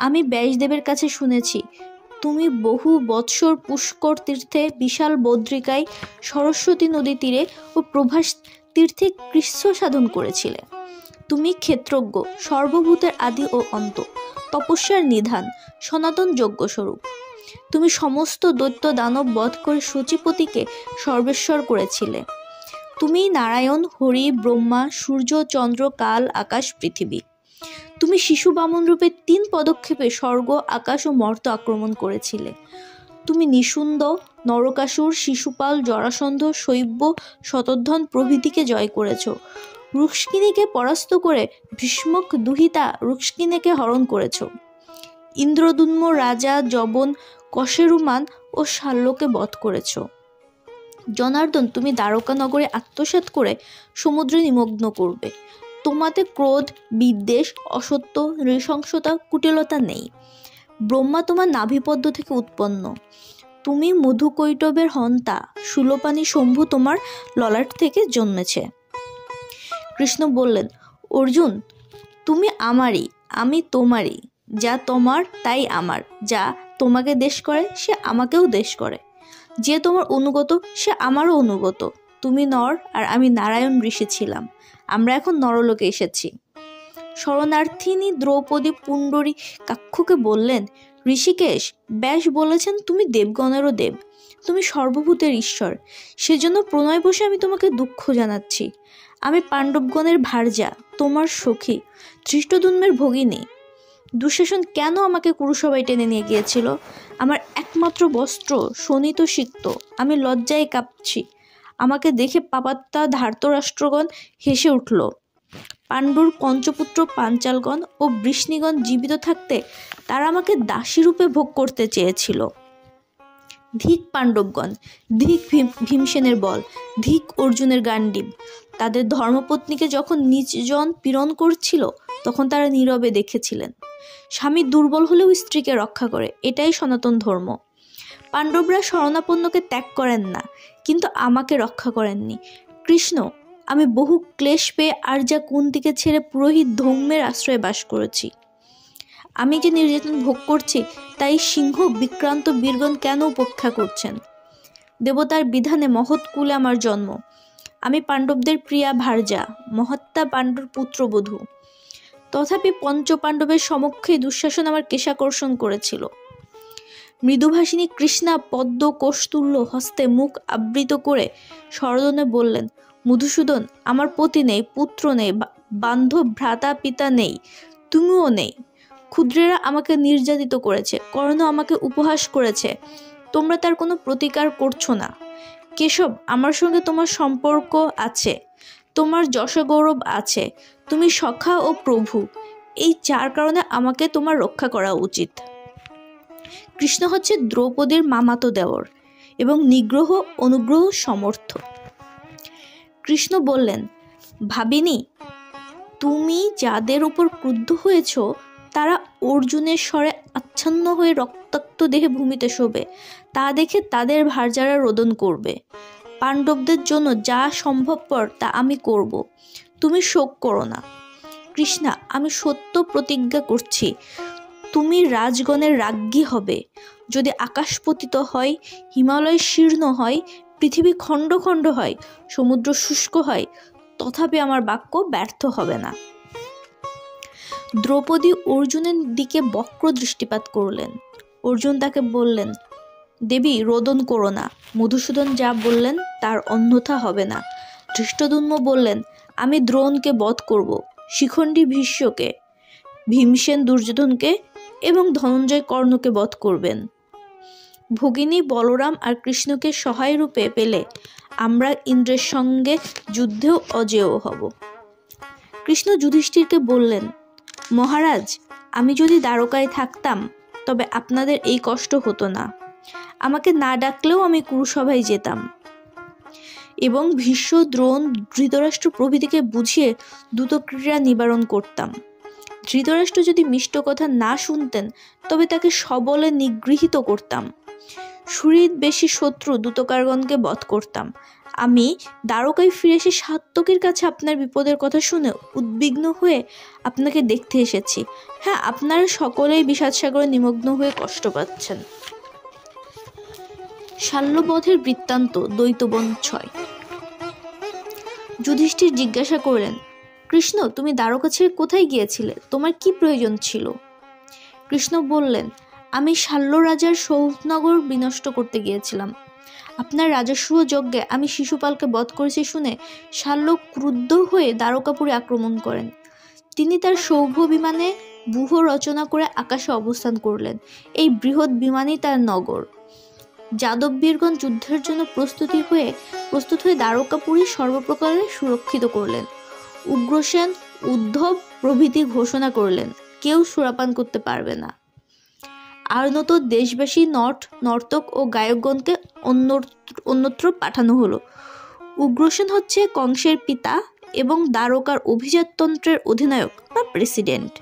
আমি ব্যাসদেবের কাছে শুনেছি তুমি বহু বৎসর পুষ্কর তীর্থে, বিশাল বদ্রিকায়, সরস্বতী নদী তীরে ও প্রভাস তীর্থে কৃচ্ছ সাধন করেছিলে। তুমি ক্ষেত্রজ্ঞ, সর্বভূতের আদি ও অন্ত, তপস্যার নিধান, সনাতন যজ্ঞস্বরূপ। তুমি সমস্ত দৈত্য দানব বধ করে সচিপতিকে সর্বেশ্বর করেছিলে। তুমি নারায়ণ, হরি, ব্রহ্মা, সূর্য, চন্দ্র, কাল, আকাশ, পৃথিবী। তুমি শিশু বামন রূপে 3 পদক্ষেপে স্বর্গ, আকাশ ও মর্ত আক্রমণ করেছিলে। তুমি নিশুন্দ, নরকাসুর, শিশুপাল, জরাসন্ধ, শৈব্য, শতধ্বন প্রভৃতিকে জয় করেছ। রুক্মিণীকে পরাস্ত করে ভীষ্মক দুহিতা রুক্মিণীকে হরণ করেছ। ইন্দ্রদুম্ন রাজা যবন, কশেরুমান ও শাল্যকে বধ করেছ। জনার্দন, তুমি দ্বারকা নগরে আত্মসাৎ করে সমুদ্রে নিমগ্ন করবে। তোমাতে ক্রোধ, বিদ্বেষ, অসত্য, নৃশংসতা, কুটিলতা নেই। ব্রহ্মা তোমার নাভিপদ্ম থেকে উৎপন্ন। তুমি মধুকৈটবের হন্তা, শূলপাণি শম্ভু তোমার ললাট থেকে জন্মেছে। কৃষ্ণ বললেন, অর্জুন, তুমি আমারই, আমি তোমারই। যা তোমার তাই আমার। যা তোমাকে দেশ করে সে আমাকেও দেশ করে। যে তোমার অনুগত সে আমারও অনুগত। তুমি নর আর আমি নারায়ণ ঋষি ছিলাম। আমরা এখন নরলোকে এসেছি। শরণার্থিনী দ্রৌপদী পুণ্ডরী কাক্ষকে বললেন, ঋষিকেশ, ব্যাস বলেছেন তুমি দেবগণেরও দেব, তুমি সর্বভূতের ঈশ্বর। সেজন্য প্রণয় বসে আমি তোমাকে দুঃখ জানাচ্ছি। আমি পাণ্ডবগণের ভার্যা, তোমার সখী, ধৃষ্টদ্যুম্নের ভগিনী। দুঃশাসন কেন আমাকে কুরুসভায় টেনে নিয়ে গিয়েছিল? আমার একমাত্র বস্ত্র শোণিত সিক্ত, আমি লজ্জায় কাঁপছি। আমাকে দেখে পাপাত্মা ধার্তরাষ্ট্রগণ হেসে উঠল। পাণ্ডুর পঞ্চপুত্র পাঞ্চালগণ ও বৃষ্ণিগণ জীবিত থাকতে তারা আমাকে দাসীরূপে ভোগ করতে চেয়েছিল। ধিক পাণ্ডবগণ, ধিক ভীমসেনের বল, ধিক অর্জুনের গান্ডীব। তাদের ধর্মপত্নীকে যখন নিজজন পীড়ন করছিল তখন তারা নীরবে দেখেছিলেন। স্বামী দুর্বল হলেও স্ত্রীকে রক্ষা করে, এটাই সনাতন ধর্ম। পাণ্ডবরা শরণাপন্নকে ত্যাগ করেন না, কিন্তু আমাকে রক্ষা করেননি। কৃষ্ণ, আমি বহু ক্লেশ পেয়ে আর্যা কুন্তিকে ছেড়ে পুরোহিত ধৌম্যের আশ্রয়ে বাস করেছি। আমি যে নির্যাতন ভোগ করছি তাই সিংহ বিক্রান্ত বীরগণ কেন উপেক্ষা করছেন? দেবতার বিধানে মহৎ কুলে আমার জন্ম। আমি পাণ্ডবদের প্রিয়া ভার্যা, মহাত্মা পাণ্ডুর পুত্রবধূ। তথাপি পঞ্চপাণ্ডবের সমক্ষে দুঃশাসন আমার কেশাকর্ষণ করেছিল। মৃদুভাষিনী কৃষ্ণা পদ্ম কোষতুল্য হস্তে মুখ আবৃত করে সরদনে বললেন, মধুসূদন, আমার পতি নেই, পুত্র নেই, বান্ধব ভ্রাতা পিতা নেই, তুমিও নেই। ক্ষুদ্রেরা আমাকে নির্যাতিত করেছে, কর্ণ আমাকে উপহাস করেছে, তোমরা তার কোনো প্রতিকার করছো না। কেশব, আমার সঙ্গে তোমার সম্পর্ক আছে, তোমার যশগৌরব আছে, তুমি সখা ও প্রভু, এই 4 কারণে আমাকে তোমার রক্ষা করা উচিত। কৃষ্ণ হচ্ছে দ্রৌপদীর মামাতো দেওর এবং নিগ্রহ অনুগ্রহ সমর্থ। কৃষ্ণ বললেন, ভাবিনি, তুমি যাদের উপর ক্রুদ্ধ হয়েছ তারা অর্জুনের স্বরে আচ্ছন্ন হয়ে রক্তাক্ত দেহে ভূমিতে শোবে। তা দেখে তাদের ভার্যারা রোদন করবে। পাণ্ডবদের জন্য যা সম্ভবপর তা আমি করব, তুমি শোক করো না। কৃষ্ণা, আমি সত্য প্রতিজ্ঞা করছি, তুমি রাজগণের রাজ্ঞী হবে। যদি আকাশ পতিত হয়, হিমালয় শীর্ণ হয়, পৃথিবী খণ্ড খণ্ড হয়, সমুদ্র শুষ্ক হয়, তথাপি আমার বাক্য ব্যর্থ হবে না। দ্রৌপদী অর্জুনের দিকে বক্র দৃষ্টিপাত করলেন। অর্জুন তাকে বললেন, দেবী রোদন করো না। মধুসূদন যা বললেন তার অন্যথা হবে না। ধৃষ্টদ্যুম্ন বললেন, আমি দ্রোণকে বধ করব, শিখণ্ডী ভীষ্মকে, ভীমসেন দুর্যোধনকে এবং ধনঞ্জয় কর্ণকে বধ করবেন। ভগিনী বলরাম আর কৃষ্ণকে সহায় রূপে পেলে আমরা ইন্দ্রের সঙ্গে যুদ্ধেও অজেয় হব। কৃষ্ণ যুধিষ্ঠিরকে বললেন, মহারাজ, আমি যদি দ্বারকায় থাকতাম তবে আপনাদের এই কষ্ট হতো না। আমাকে না ডাকলেও আমি কুরুসভায় যেতাম এবং ভীষ্ম, দ্রোণ, ধৃতরাষ্ট্র প্রভৃতিকে বুঝিয়ে দ্রুতক্রীড়া নিবারণ করতাম। ধৃতরাষ্ট্র যদি মিষ্ট কথা না শুনতেন তবে তাকে সবলে নিগৃহীত করতাম। সুহৃদ বেশি শত্রু দূতকারগণকে বধ করতাম। আমি দ্বারকায় ফিরে এসে সাত্যকীর কাছে আপনার বিপদের কথা শুনে উদ্বিগ্ন হয়ে আপনাকে দেখতে এসেছি। হ্যাঁ, আপনারা সকলেই বিষাদসাগরে নিমগ্ন হয়ে কষ্ট পাচ্ছেন। শাল্যবধের বৃত্তান্ত, দ্বৈতবন 6। যুধিষ্ঠির জিজ্ঞাসা করলেন, কৃষ্ণ, তুমি দ্বারকা ছেড়ে কোথায় গিয়েছিলে? তোমার কি প্রয়োজন ছিল? কৃষ্ণ বললেন, আমি শাল্য রাজার সৌধনগর বিনষ্ট করতে গিয়েছিলাম। আপনার রাজস্ব যজ্ঞে আমি শিশুপালকে বধ করেছি শুনে শাল্য ক্রুদ্ধ হয়ে দ্বারকাপুরে আক্রমণ করেন। তিনি তার সৌভ বিমানে ব্যূহ রচনা করে আকাশে অবস্থান করলেন। এই বৃহৎ বিমানই তার নগর। যাদববীরগণ যুদ্ধের জন্য প্রস্তুত হয়ে দ্বারকাপুরী সর্বপ্রকারে সুরক্ষিত করলেন। উগ্রসেন, উদ্ধব প্রভৃতি ঘোষণা করলেন, কেউ সুরাপান করতে পারবে না। আর নত দেশবাসী নর্তক ও গায়কগণকে অন্যত্র পাঠানো হলো। উগ্রসেন হচ্ছে কংসের পিতা এবং দ্বারকার অভিজাততন্ত্রের অধিনায়ক বা প্রেসিডেন্ট।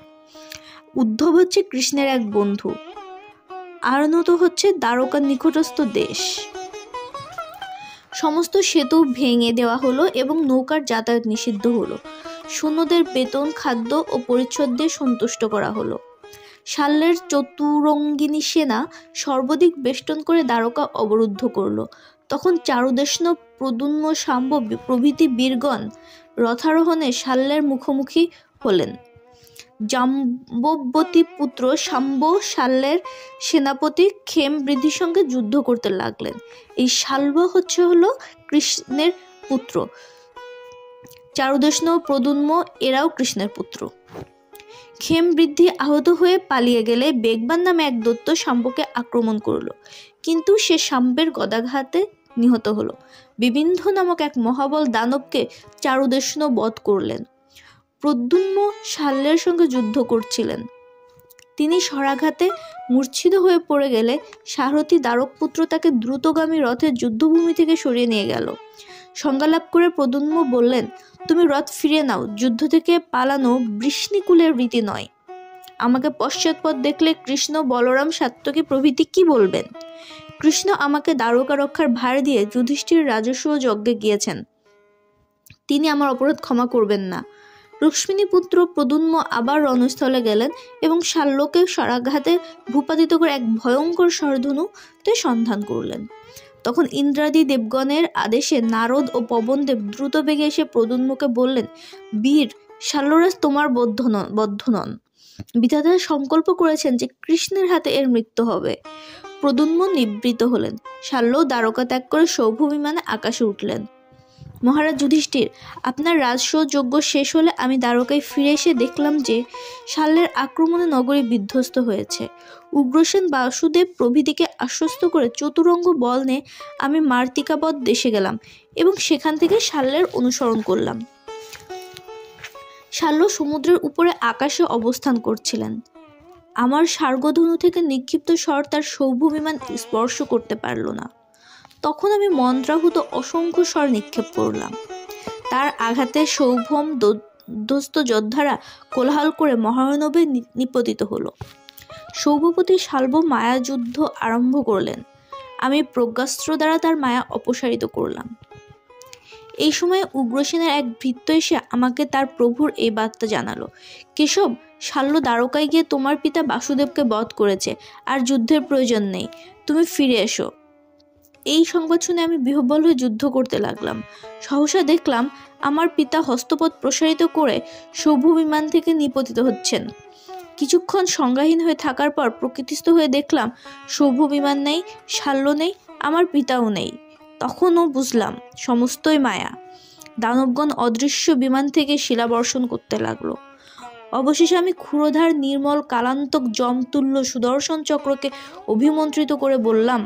উদ্ধব হচ্ছে কৃষ্ণের এক বন্ধু। আরনত হচ্ছে দ্বারকার নিকটস্থ দেশ। সমস্ত সেতু ভেঙে দেওয়া হলো এবং নৌকার যাতায়াত নিষিদ্ধ হলো। সৈন্যদের বেতন, খাদ্য ও পরিচ্ছদ দিয়ে সন্তুষ্ট করা হলো। শাল্যের চতুরঙ্গিনী সেনা সর্বাধিক বেষ্টন করে দ্বারকা অবরুদ্ধ করল। তখন চারুদেষ্ণ, প্রদ্যুম্ন, শাম্ব প্রভৃতি বীরগণ রথারোহণে শাল্যের মুখোমুখি হলেন। জাম্ববতী পুত্র শাম্ব শাল্যের সেনাপতি ক্ষেম বৃদ্ধির সঙ্গে যুদ্ধ করতে লাগলেন। এই শাল্ব হলো কৃষ্ণের পুত্র। চারুদেষ্ণ, প্রদ্যুম্ন এরাও কৃষ্ণের পুত্র। ক্ষেম বৃদ্ধি আহত হয়ে পালিয়ে গেলে বেগবান নামে এক দৈত্য শাম্বকে আক্রমণ করল, কিন্তু সে শাম্বের গদাঘাতে নিহত হলো। বিবিন্ধ নামক এক মহাবল দানবকে চারুদেষ্ণ বধ করলেন। প্রদ্যুম্ন শাল্যের সঙ্গে যুদ্ধ করছিলেন। তিনি শরাঘাতে মূর্ছিত হয়ে পড়ে গেলে সারথী দ্বারকপুত্র তাকে দ্রুতগামী রথের যুদ্ধভূমি থেকে সরিয়ে নিয়ে গেল। সংজ্ঞালাভ করে প্রদ্যুম্ন বললেন, তুমি রথ ফিরিয়ে নাও, যুদ্ধ থেকে পালানো বৃষ্ণিকুলের রীতি নয়। আমাকে পশ্চাৎপদ দেখলে কৃষ্ণ, বলরাম, সাত্যকী প্রভৃতি কি বলবেন? কৃষ্ণ আমাকে দ্বারকা রক্ষার ভার দিয়ে যুধিষ্ঠির রাজস্ব যজ্ঞে গিয়েছেন, তিনি আমার অপরাধ ক্ষমা করবেন না। রুক্মিণী পুত্র প্রদ্যুম্ন আবার রণস্থলে গেলেন এবং শাল্যকে শরাঘাতে ভূপাতিত করে এক ভয়ঙ্কর স্বরধনুতে সন্ধান করলেন। তখন ইন্দ্রাদি দেবগণের আদেশে নারদ ও পবনদেব দ্রুত বেগে এসে প্রদ্যুম্নকে বললেন, বীর, শাল্যরাজ তোমার বদ্ধ নন। বিধাতা সংকল্প করেছেন যে কৃষ্ণের হাতে এর মৃত্যু হবে। প্রদ্যুম্ন নিবৃত হলেন। শাল্য দ্বারকা ত্যাগ করে সৌভ বিমানে আকাশে উঠলেন। মহারাজ যুধিষ্ঠির, আপনার রাজস্ব যজ্ঞ শেষ হলে আমি দ্বারকায় ফিরে এসে দেখলাম যে শাল্যের আক্রমণে নগরী বিধ্বস্ত হয়েছে। উগ্রসেন, বাসুদেব প্রভৃতিকে আশ্বস্ত করে চতুরঙ্গ বল নিয়ে আমি মার্তিকাবৎ দেশে গেলাম এবং সেখান থেকে শাল্যের অনুসরণ করলাম। শাল্য সমুদ্রের উপরে আকাশে অবস্থান করছিলেন। আমার সার্গধনু থেকে নিক্ষিপ্ত স্বর তার সৌভ বিমান স্পর্শ করতে পারল না। তখন আমি মন্ত্রাহুত অসংখ্য স্বর নিক্ষেপ করলাম। তার আঘাতে সৌভম বিধ্বস্ত যোদ্ধারা কোলাহল করে মহারণবে নিপতিত হলো। সৌভপতি শাল্ব মায়া যুদ্ধ আরম্ভ করলেন। আমি প্রজ্ঞাস্ত্র দ্বারা তার মায়া অপসারিত করলাম। এই সময় উগ্রসেনের এক ভৃত্য এসে আমাকে তার প্রভুর এই বার্তা জানালো, কেশব, শাল্য দ্বারকায় গিয়ে তোমার পিতা বাসুদেবকে বধ করেছে, আর যুদ্ধের প্রয়োজন নেই, তুমি ফিরে এসো। এই সংবাদ শুনে আমি বিহ্বল হয়ে যুদ্ধ করতে লাগলাম। সহসা দেখলাম আমার পিতা হস্তপদ প্রসারিত করে সৌভ বিমান থেকে নিপতিত হচ্ছেন। কিছুক্ষণ সংজ্ঞাহীন হয়ে থাকার পর প্রকৃতিস্থ হয়ে দেখলাম সৌভ বিমান নেই, শাল্য নেই, আমার পিতাও নেই। তখনও বুঝলাম সমস্তই মায়া। দানবগণ অদৃশ্য বিমান থেকে শিলাবর্ষণ করতে লাগলো। অবশেষে আমি ক্ষুরধার নির্মল কালান্তক যমতুল্য সুদর্শন চক্রকে অভিমন্ত্রিত করে বললাম,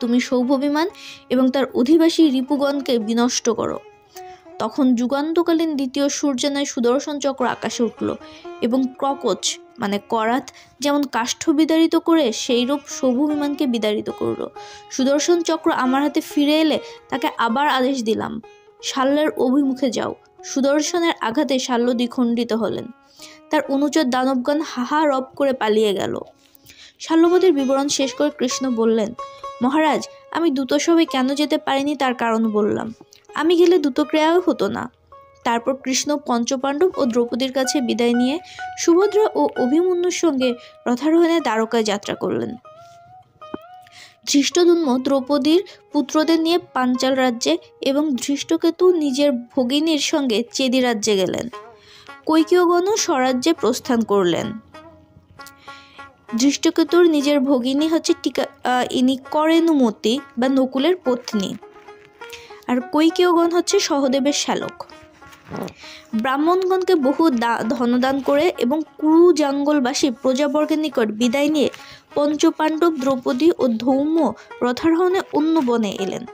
তুমি সৌভ বিমান এবং তার অধিবাসী রিপুগণকে বিনষ্ট করো। তখন যুগান্তকালীন দ্বিতীয় সূর্যানয় সুদর্শন চক্র আকাশে উঠল এবং ক্রকচ মানে করাত যেমন কাষ্ঠ বিদারিত করে সেইরূপ সৌভ বিমানকে বিদারিত করল। সুদর্শন চক্র আমার হাতে ফিরে এলে তাকে আবার আদেশ দিলাম, শাল্যের অভিমুখে যাও। সুদর্শনের আঘাতে শাল্য দ্বিখণ্ডিত হলেন। তার অনুচর দানবগণ হাহা রব করে পালিয়ে গেল। শাল্যবধের বিবরণ শেষ করে কৃষ্ণ বললেন, মহারাজ, আমি দ্রুতসভায় কেন যেতে পারিনি তার কারণ বললাম। আমি গেলে দ্রুতক্রিয়াও হতো না। তারপর কৃষ্ণ পঞ্চপাণ্ডব ও দ্রৌপদীর কাছে বিদায় নিয়ে সুভদ্রা ও অভিমন্যুর সঙ্গে রথারোহণে দ্বারকায় যাত্রা করলেন। ধৃষ্টদ্যুম্ন দ্রৌপদীর পুত্রদের নিয়ে পাঞ্চাল রাজ্যে এবং ধৃষ্টকেতু নিজের ভগিনীর সঙ্গে চেদি রাজ্যে গেলেন। কৈকেয়গণও স্বরাজ্যে প্রস্থান করলেন। ধৃষ্টকেতুর নিজের ভগিনী হচ্ছে ইনি করেনুমতি বা নকুলের পত্নী, আর কৈকেয়গণ হচ্ছে সহদেবের শ্যালক। ব্রাহ্মণগণকে বহু ধনদান করে এবং কুরু জঙ্গলবাসী প্রজাবর্গের নিকট বিদায় নিয়ে পঞ্চপাণ্ডব, দ্রৌপদী ও ধৌম্য রথারোহণে অন্য বনে এলেন।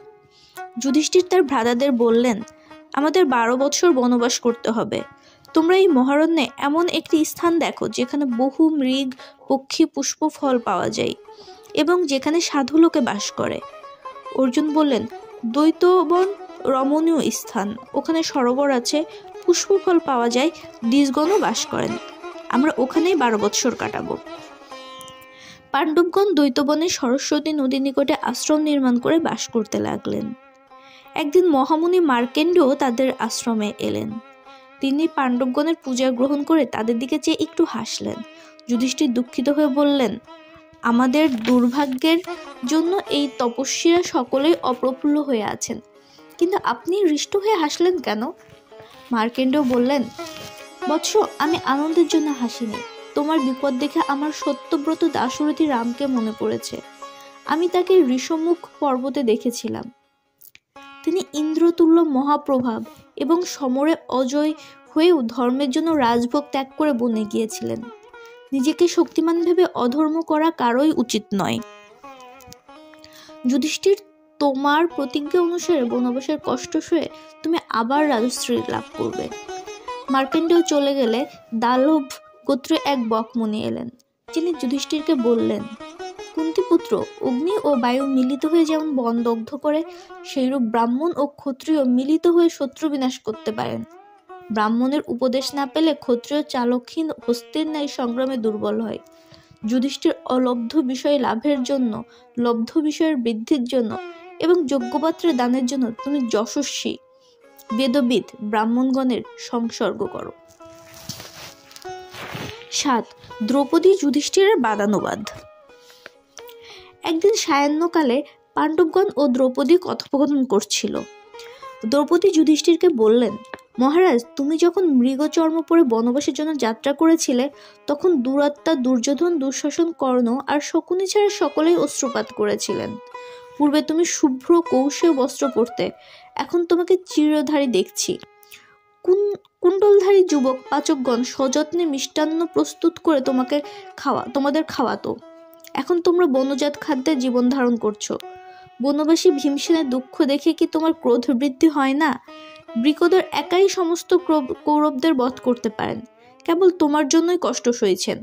যুধিষ্ঠির তার ভ্রাতাদের বললেন, আমাদের 12 বৎসর বনবাস করতে হবে। তোমরা এই মহারণ্যে এমন একটি স্থান দেখো যেখানে বহু মৃগ, পক্ষী, পুষ্প, ফল পাওয়া যায় এবং যেখানে সাধু লোকে বাস করে। অর্জুন বললেন, দ্বৈতবন রমণীয় স্থান, ওখানে সরোবর আছে, পুষ্প ফল পাওয়া যায়, দ্বিজগণও বাস করেন, আমরা ওখানেই 12 বৎসর কাটাবো। পাণ্ডবগণ দ্বৈতবনে সরস্বতী নদীর নিকটে আশ্রম নির্মাণ করে বাস করতে লাগলেন। একদিন মহামুনি মার্কেন্ডেয় তাদের আশ্রমে এলেন। তিনি পাণ্ডবগণের পূজা গ্রহণ করে তাদের দিকে চেয়ে একটু হাসলেন। যুধিষ্ঠির দুঃখিত হয়ে বললেন, আমাদের দুর্ভাগ্যের জন্য এই তপস্বীরা সকলেই অপ্রফুল্ল হয়ে আছেন, কিন্তু আপনি হৃষ্ট হয়ে হাসলেন কেন? মার্কেন্ডেয় বললেন, বৎস, আমি আনন্দের জন্য হাসিনি। তোমার বিপদ দেখে আমার সত্যব্রত দাশরথী রামকে মনে পড়েছে। আমি তাকে ঋষমুখ পর্বতে দেখেছিলাম। তিনি ইন্দ্রতুল্য মহাপ্রভাব এবং সমরে অজয় হয়েও ধর্মের জন্য রাজভোগ ত্যাগ করে বনে গিয়েছিলেন। নিজেকে শক্তিমান ভেবে অধর্ম করা কারোই উচিত নয়। যুধিষ্ঠির, তোমার প্রতিজ্ঞা অনুসারে বনবাসের কষ্ট সয়ে তুমি আবার রাজশ্রী লাভ করবে। মার্কেন্ডেয় চলে গেলে দালভ গোত্রে এক বকমুনি এলেন। যিনি যুধিষ্ঠিরকে বললেন, কুন্তিপুত্র, অগ্নি ও বায়ু মিলিত হয়ে যেমন বন দগ্ধ করে, সেইরূপ ব্রাহ্মণ ও ক্ষত্রিয় মিলিত হয়ে শত্রু বিনাশ করতে পারেন। ব্রাহ্মণের উপদেশ না পেলে ক্ষত্রিয় চালকহীন হস্তির ন্যায় সংগ্রামে দুর্বল হয়। যুধিষ্ঠির অলব্ধ বিষয় লাভের জন্য, লব্ধ বিষয়ের বৃদ্ধির জন্য এবং যোগ্যপাত্রের দানের জন্য তুমি যশস্বী বেদবিদ ব্রাহ্মণগণের সংসর্গ করো। 7. দ্রৌপদী যুধিষ্ঠিরের বাদানুবাদ। একদিন সায়াহ্নকালে পাণ্ডবগণ ও দ্রৌপদী কথোপকথন করছিল। দ্রৌপদী যুধিষ্ঠিরকে বললেন, মহারাজ, তুমি যখন মৃগচর্ম পরে বনবাসের জন্য যাত্রা করেছিলে তখন দুরাত্মা দুর্যোধন, দুঃশাসন, কর্ণ আর শকুনি ছাড়া সকলেই অশ্রুপাত করেছিলেন। পূর্বে তুমি শুভ্র কৌশেয় বস্ত্র পরতে, এখন তোমাকে চিরধারী দেখছি। কুণ্ডলধারী যুবক পাচকগণ সযত্নে মিষ্টান্ন প্রস্তুত করে তোমাদের খাওয়াতো। এখন তোমরা বনজাত খাদ্যে জীবন ধারণ করছো। বনবাসী ভীমসেনের দুঃখ দেখে কি তোমার ক্রোধ বৃদ্ধি হয় না? বৃকোদর একাই সমস্ত কৌরবদের বধ করতে পারেন, কেবল তোমার জন্যই কষ্ট সইছেন।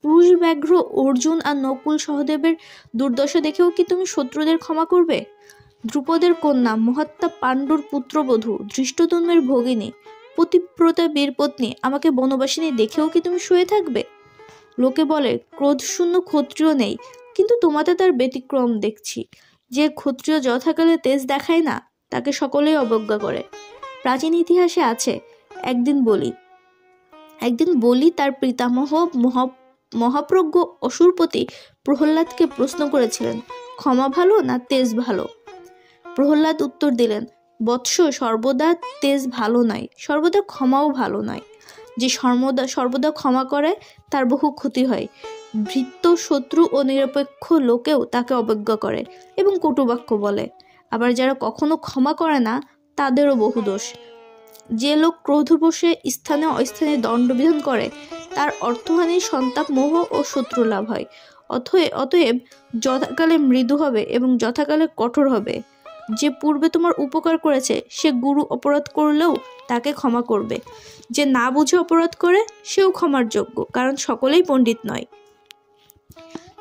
পুরুষ ব্যাঘ্র অর্জুন আর নকুল সহদেবের দুর্দশা দেখেও কি তুমি শত্রুদের ক্ষমা করবে? দ্রুপদের কন্যা, মহাত্মা পাণ্ডুর পুত্রবধূ, ধৃষ্টদ্যুম্নের ভগিনী, পতিব্রতা বীরপত্নী আমাকে বনবাসিনী দেখেও কি তুমি শুয়ে থাকবে? লোকে বলে ক্রোধশূন্য ক্ষত্রিয় নেই, কিন্তু তোমাতে তার ব্যতিক্রম দেখছি। যে ক্ষত্রিয় যথাকালে তেজ দেখায় না, তাকে সকলেই অবজ্ঞা করে। প্রাচীন ইতিহাসে আছে, একদিন বলি তার পিতামহ মহাপ্রজ্ঞ অসুরপতি প্রহ্লাদকে প্রশ্ন করেছিলেন, ক্ষমা ভালো না তেজ ভালো? প্রহ্লাদ উত্তর দিলেন, বৎস, সর্বদা তেজ ভালো নয়, সর্বদা ক্ষমাও ভালো নয়। যে সর্বদা ক্ষমা করে তার বহু ক্ষতি হয়। ভৃত্য, শত্রু ও নিরপেক্ষ লোকেও তাকে অবজ্ঞা করে এবং কটুবাক্য বলে। আবার যারা কখনো ক্ষমা করে না, তাদেরও বহু দোষ। যে লোক ক্রোধবশে স্থানে অস্থানে দণ্ডবিধান করে, তার অর্থহানির সন্তাপ, মোহ ও শত্রু লাভ হয়। অতএব যথাকালে মৃদু হবে এবং যথাকালে কঠোর হবে। যে পূর্বে তোমার উপকার করেছে, সে গুরু অপরাধ করলেও তাকে ক্ষমা করবে। যে না বুঝে অপরাধ করে, সেও ক্ষমার যোগ্য, কারণ সকলেই পণ্ডিত নয়।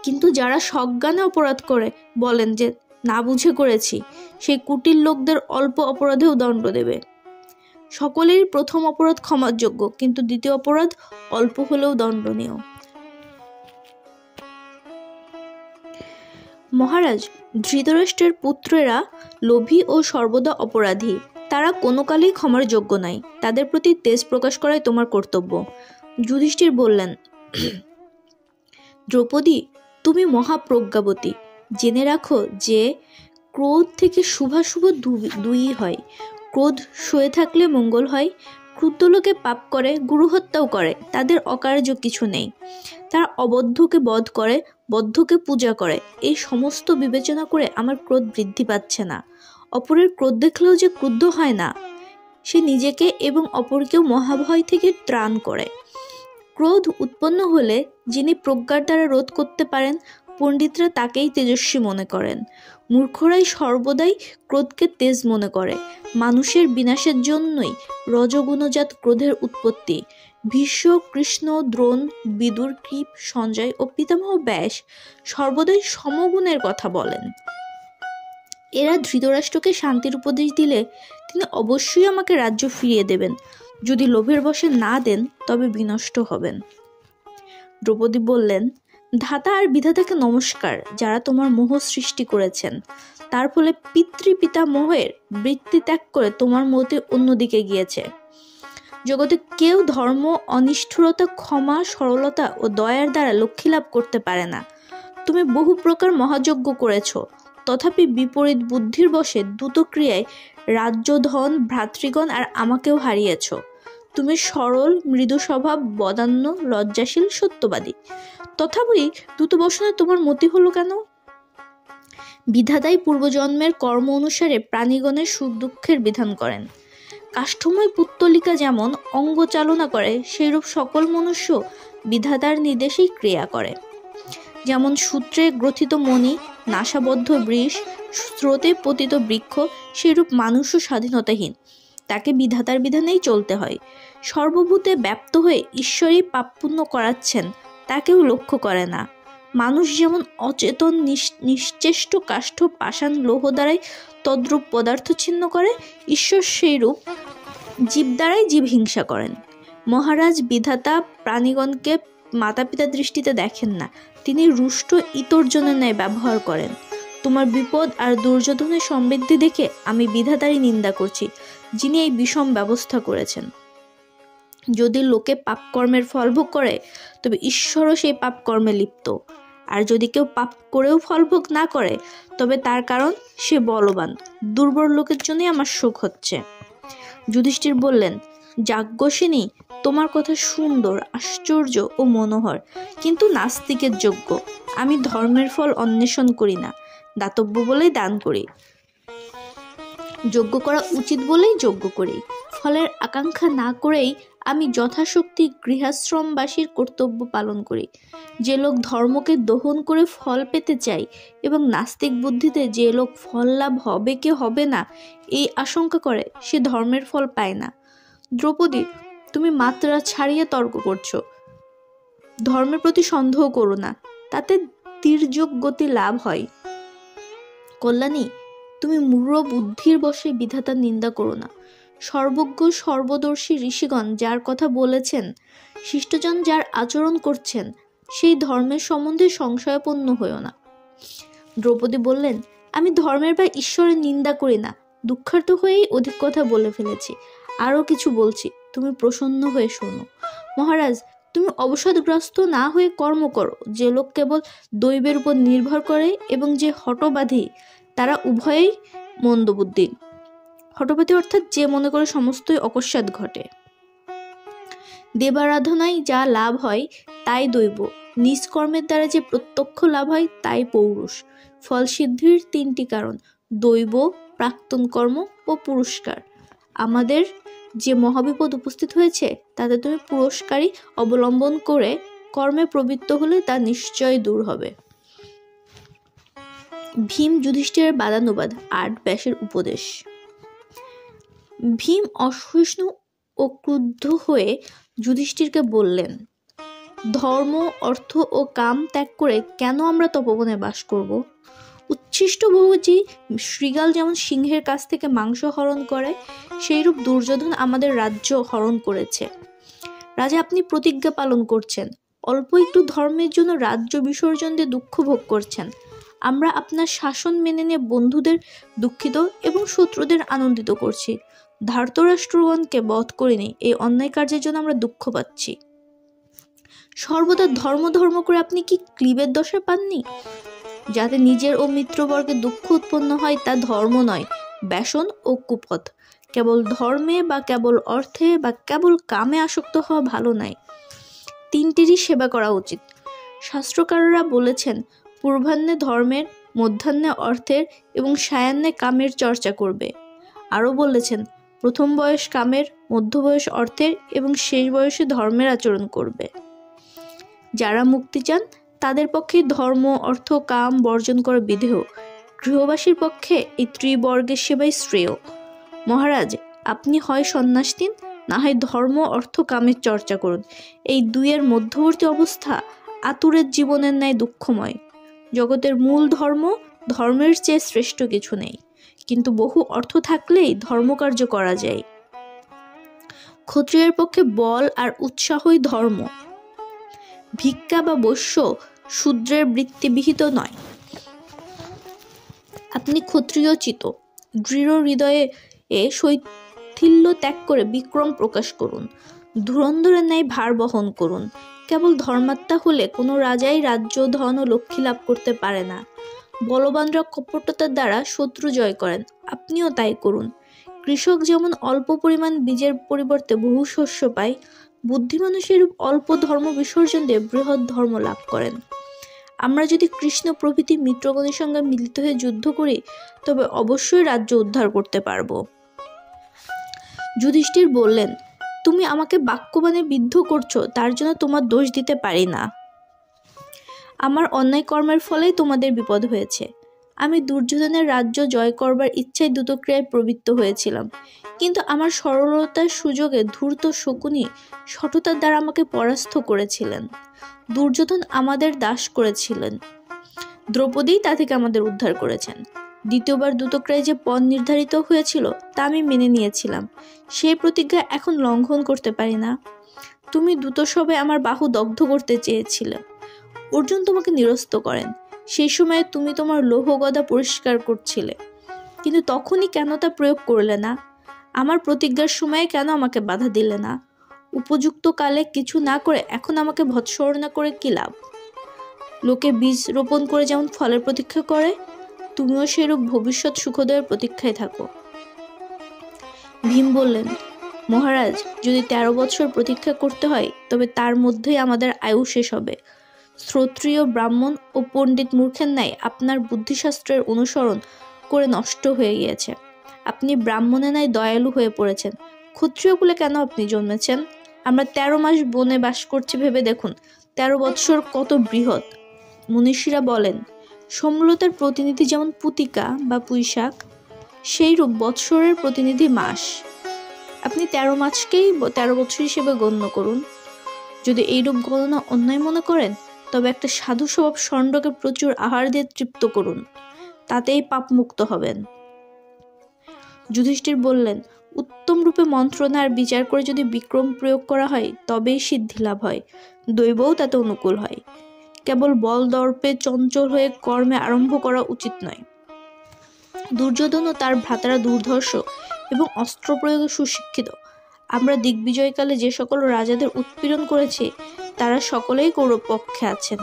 কিন্তু যারা সজ্ঞানে অপরাধ করে বলেন যে না বুঝে করেছি, সেই কুটিল লোকদের অল্প অপরাধেও দণ্ড দেবে। সকলেরই প্রথম অপরাধ ক্ষমার যোগ্য, কিন্তু দ্বিতীয় অপরাধ অল্প হলেও দণ্ডনীয়। মহারাজ, ধৃতরাষ্ট্রের পুত্রেরা লোভী ও সর্বদা অপরাধী। তারা কোনো কালেই ক্ষমার যোগ্য নয়। তাদের প্রতি তেজ প্রকাশ করাই তোমার কর্তব্য। যুধিষ্ঠির বললেন, দ্রৌপদী, তুমি মহাপ্রজ্ঞাবতী। জেনে রাখো যে ক্রোধ থেকে শুভাশুভ দুই হয়। ক্রোধ সয়ে থাকলে মঙ্গল হয়। ক্রুদ্ধ লোকে পাপ করে, গুরুহত্যাও করে, তাদের অকার্য কিছু নেই। তারা অবদ্ধকে বধ করে, বদ্ধকে পূজা করে। এই সমস্ত বিবেচনা করে আমার ক্রোধ বৃদ্ধি পাচ্ছে না। অপরের ক্রোধ দেখলেও যে ক্রুদ্ধ হয় না, সে নিজেকে এবং অপরকেও মহাভয় থেকে ত্রাণ করে। ক্রোধ উৎপন্ন হলে যিনি প্রজ্ঞার দ্বারা রোধ করতে পারেন, পণ্ডিতরা তাকেই তেজস্বী মনে করেন। মূর্খরাই সর্বদাই ক্রোধকে তেজ মনে করে। মানুষের বিনাশের জন্যই রজগুণজাত ক্রোধের উৎপত্তি। ভীষ্ম, কৃষ্ণ, দ্রোণ, বিদুর, কৃপ, সঞ্জয় ও পিতামহ ব্যাস সর্বদাই সমগুণের কথা বলেন। এরা ধৃতরাষ্ট্রকে শান্তির উপদেশ দিলে তিনি অবশ্যই আমাকে রাজ্য ফিরিয়ে দেবেন। যদি লোভের বশে না দেন, তবে বিনষ্ট হবেন। দ্রৌপদী বললেন, ধাতা আর বিধাতাকে নমস্কার, যারা তোমার মোহ সৃষ্টি করেছেন। তার ফলে পিতৃপিতামহের বৃত্তি ত্যাগ করে তোমার মতে অন্যদিকে গিয়েছে। জগতে কেউ ধর্ম, অনিষ্ঠুরতা, ক্ষমা, সরলতা ও দয়ার দ্বারা লক্ষ্মী লাভ করতে পারে না। তুমি বহু প্রকার মহাযজ্ঞ করেছ, তথাপি বিপরীত বুদ্ধির বশে দ্রুত ক্রিয়ায় রাজ্য, ধন, ভ্রাতৃগণ আর আমাকেও হারিয়েছ। তুমি সরল, মৃদু স্বভাব, বদান্য, লজ্জাশীল, সত্যবাদী, তথাপি দ্রুত বসনে তোমার মতি হলো কেন? বিধাতাই পূর্বজন্মের কর্ম অনুসারে প্রাণীগণের সুখ দুঃখের বিধান করেন। কাষ্ঠময় পুত্তলিকা যেমন অঙ্গ চালনা করে, সেইরূপ সকল মনুষ্য বিধাতার নির্দেশেই ক্রিয়া করে। যেমন সূত্রে গ্রথিত মণি, নাসাবদ্ধ বৃষ, স্রোতে পতিত বৃক্ষ, সেইরূপ মানুষও স্বাধীনতাহীন। তাকে বিধাতার বিধানেই চলতে হয়। সর্বভূতে ব্যাপ্ত হয়ে ঈশ্বরই পাপ পুণ্য করাচ্ছেন, তাকেও লক্ষ্য করে না। মানুষ যেমন অচেতন নিশ্চেষ্ট কাষ্ঠ, পাষাণ, লৌহ দ্বারাই তদ্রূপ পদার্থ ছিন্ন করে, ঈশ্বর সেইরূপ জীব দ্বারাই জীব হিংসা করেন। মহারাজ, বিধাতা প্রাণীগণকে মাতা পিতা দৃষ্টিতে দেখেন না, তিনি রুষ্ট ইতর্জনের ন্যায় ব্যবহার করেন। তোমার বিপদ আর দুর্যোধনের সমৃদ্ধি দেখে আমি বিধাতারই নিন্দা করছি, যিনি এই বিষম ব্যবস্থা করেছেন। যদি লোকে পাপ কর্মের ফল ভোগ করে, তবে ঈশ্বরও সেই পাপ কর্মে লিপ্ত। আর যদি কেউ পাপ করেও ফল ভোগ না করে, তবে তার কারণ সে বলবান। দুর্বল লোকের জন্যই আমার শোক হচ্ছে। যুধিষ্ঠির বললেন, যাজ্ঞসেনী, তোমার কথা সুন্দর, আশ্চর্য ও মনোহর, কিন্তু নাস্তিকের যোগ্য। আমি ধর্মের ফল অন্বেষণ করি না, দাতব্য বলেই দান করি, যজ্ঞ করা উচিত বলেই যজ্ঞ করি। ফলের আকাঙ্ক্ষা না করেই আমি যথাশক্তি গৃহাশ্রমবাসীর কর্তব্য পালন করি। যে লোক ধর্মকে দহন করে ফল পেতে চায় এবং নাস্তিক বুদ্ধিতে যে লোক ফল লাভ হবে কি হবে না এই আশঙ্কা করে, সে ধর্মের ফল পায় না। দ্রৌপদী, তুমি মাত্রা ছাড়িয়ে তর্ক করছো। ধর্মের প্রতি সন্দেহ করো না, তাতে তির্যক গতি লাভ হয়। কল্যাণী, তুমি মূঢ় বুদ্ধির বশে বিধাতার নিন্দা করো না। সর্বজ্ঞ সর্বদর্শী ঋষিগণ যার কথা বলেছেন, শিষ্টজন যার আচরণ করছেন, সেই ধর্মের সম্বন্ধে সংশয়াপন্ন হইও না। দ্রৌপদী বললেন, আমি ধর্মের বা ঈশ্বরের নিন্দা করি না, দুঃখার্থ হয়েই অধিক কথা বলে ফেলেছি। আরও কিছু বলছি, তুমি প্রসন্ন হয়ে শোনো। মহারাজ, তুমি অবসাদগ্রস্ত না হয়ে কর্ম করো। যে লোক কেবল দৈবের উপর নির্ভর করে এবং যে হঠবাদী, তারা উভয়েই মন্দবুদ্ধি। হঠবাদী অর্থাৎ যে মনে করে সমস্তই অকস্মাৎ ঘটে। দেবারাধনায় যা লাভ হয় তাই দৈব, নিজ কর্মের দ্বারা যে প্রত্যক্ষ লাভ হয় তাই পৌরুষ। ফল সিদ্ধির তিনটি কারণ: দৈব, প্রাক্তন কর্ম ও পুরস্কার। আমাদের যে মহাবিপদ উপস্থিত হয়েছে তাতে তুমি পুরস্কারই অবলম্বন করে কর্মে প্রবৃত্ত হলে তা নিশ্চয় দূর হবে। ভীম যুধিষ্ঠিরের বাদানুবাদ ৮ ব্যাসের উপদেশ। ভীম অসহিষ্ণু ও ক্রুদ্ধ হয়ে যুধিষ্ঠিরকে বললেন, ধর্ম, অর্থ ও কাম ত্যাগ করে কেন আমরা তপবনে বাস করব? উচ্ছিষ্ট বহুজি শৃগাল যেমন সিংহের কাছ থেকে মাংস হরণ করে, সেইরূপ দুর্যোধন আমাদের রাজ্য হরণ করেছে। রাজা, আপনি প্রতিজ্ঞা পালন করছেন, অল্প একটু ধর্মের জন্য রাজ্য বিসর্জন দিয়ে দুঃখ ভোগ করছেন। আমরা আপনার শাসন মেনে নিয়ে বন্ধুদের দুঃখিত এবং শত্রুদের আনন্দিত করছি। ধার্তরাষ্ট্রগণকে বধ করিনি, এই অন্যায় কার্যের জন্য আমরা দুঃখ পাচ্ছি। সর্বদা ধর্ম ধর্ম করে আপনি কি ক্লীবের দশা পাননি? যাতে নিজের ও মিত্রবর্গের দুঃখ উৎপন্ন হয় তা ধর্ম নয়, ব্যসন ও কুপথ। কেবল ধর্মে বা কেবল অর্থে বা কেবল কামে আসক্ত হওয়া ভালো নয়। তিনটিরই সেবা করা উচিত। শাস্ত্রকাররা বলেছেন, পূর্বাহ্নে ধর্মের, মধ্যাহ্নে অর্থের এবং সায়াহ্নে কামের চর্চা করবে। আরও বলেছেন, প্রথম বয়স কামের, মধ্য বয়স অর্থের এবং শেষ বয়সে ধর্মের আচরণ করবে। যারা মুক্তি চান তাদের পক্ষে ধর্ম, অর্থ, কাম বর্জন করা বিধেয়। গৃহবাসীর পক্ষে এই ত্রিবর্গের সেবাই শ্রেয়। মহারাজ, আপনি হয় সন্ন্যাস নিন, না হয় ধর্ম, অর্থ, কামের চর্চা করুন। এই দুইয়ের মধ্যবর্তী অবস্থা আতুরের জীবনের ন্যায় দুঃখময়। জগতের মূল ধর্ম, ধর্মের চেয়ে শ্রেষ্ঠ কিছু নেই, কিন্তু বহু অর্থ থাকলেই ধর্মকার্য করা যায়। ক্ষত্রিয়ের পক্ষে বল আর উৎসাহই ধর্ম। ভিক্ষা বা বৈশ্য শূদ্রের বৃত্তিবিহিত নয়। আপনি ক্ষত্রিয়োচিত, দৃঢ় হৃদয়ে শৈথিল্য ত্যাগ করে বিক্রম প্রকাশ করুন। ধুরন্ধরের ন্যায় ভার বহন করুন। কেবল ধর্মাত্মা হলে কোনো রাজাই রাজ্য, ধন ও লক্ষ্মী লাভ করতে পারে না। বলবানরা কপটতার দ্বারা শত্রু জয় করেন, আপনিও তাই করুন। কৃষক যেমন অল্প পরিমাণ বীজের পরিবর্তে বহু শস্য পায়, বুদ্ধিমানও সেরূপ অল্প ধর্ম বিসর্জন দিয়ে বৃহৎ ধর্ম লাভ করেন। আমরা যদি কৃষ্ণ প্রভৃতি মিত্রগণের সঙ্গে মিলিত হয়ে যুদ্ধ করি তবে অবশ্যই রাজ্য উদ্ধার করতে পারব। যুধিষ্ঠির বললেন, তুমি আমাকে বাক্যবাণে বিদ্ধ করছো, তার জন্য তোমার দোষ দিতে পারি না। আমার অন্যায় কর্মের ফলেই তোমাদের বিপদ হয়েছে। আমি দুর্যোধনের রাজ্য জয় করবার ইচ্ছায় দ্রুতক্রিয়ায় প্রবৃত্ত হয়েছিলাম, কিন্তু আমার সরলতার সুযোগে ধূর্ত শকুনি সততার দ্বারা আমাকে পরাস্ত করেছিলেন। দুর্যোধন আমাদের দাস করেছিলেন, দ্রৌপদী তা থেকে আমাদের উদ্ধার করেছেন। দ্বিতীয়বার দ্রুতক্রিয়ায় যে পথ নির্ধারিত হয়েছিল তা আমি মেনে নিয়েছিলাম, সেই প্রতিজ্ঞা এখন লঙ্ঘন করতে পারি না। তুমি দ্রুতসবে আমার বাহু দগ্ধ করতে চেয়েছিলে, অর্জুন তোমাকে নিরস্ত করেন। সেই সময়ে তুমি তোমার লৌহ গদা পরিষ্কার করছিলে, কিন্তু তখনই কেন তা প্রয়োগ করলে না? আমার প্রতিজ্ঞার সময়ে কেন আমাকে বাধা দিলে না? উপযুক্ত কালে কিছু না করে এখন আমাকে ভৎসনা করে কি লাভ? লোকে বীজ রোপণ করে যেমন ফলের প্রতীক্ষা করে, তুমিও সেরূপ ভবিষ্যৎ সুখোদয়ের প্রতীক্ষায় থাকো। ভীম বললেন, মহারাজ, যদি 13 বৎসর প্রতীক্ষা করতে হয় তবে তার মধ্যেই আমাদের আয়ু শেষ হবে। শ্রোত্রিয়, ব্রাহ্মণ ও পণ্ডিত মূর্খের ন্যায় আপনার বুদ্ধিশাস্ত্রের অনুসরণ করে নষ্ট হয়ে গিয়েছে। আপনি ব্রাহ্মণের ন্যায় দয়ালু হয়ে পড়েছেন। ক্ষত্রিয় কুলে কেন আপনি জন্মেছেন? আমরা 13 মাস বনে বাস করছি ভেবে দেখুন, 13 বৎসর কত বৃহৎ। মনীষীরা বলেন, সমলতার প্রতিনিধি যেমন পুতিকা বা পুঁইশাক, সেইরূপ বৎসরের প্রতিনিধি মাস। আপনি 13 মাসকেই 13 বৎসর হিসেবে গণ্য করুন। যদি এইরূপ গণনা অন্যায় মনে করেন তবে একটা সাধু স্বভাব ষণ্ডকে প্রচুর আহার দিয়ে তৃপ্ত করুন, তাতেই পাপ মুক্ত হবেন। যুধিষ্ঠির বললেন, উত্তম সর্বোত্তম রূপে মন্ত্রণার বিচার করে যদি বিক্রম প্রয়োগ করা হয় তবেই সিদ্ধি লাভ হয়, দৈবও তাতে অনুকূল হয়। কেবল বল দর্পে চঞ্চল হয়ে কর্মে আরম্ভ করা উচিত নয়। দুর্যোধন ও তার ভ্রাতারা দুর্ধর্ষ এবং অস্ত্র প্রয়োগে সুশিক্ষিত। আমরা দিগ্বিজয়কালে যে সকল রাজাদের উৎপীড়ন করেছি তারা সকলেই কৌরব পক্ষে আছেন।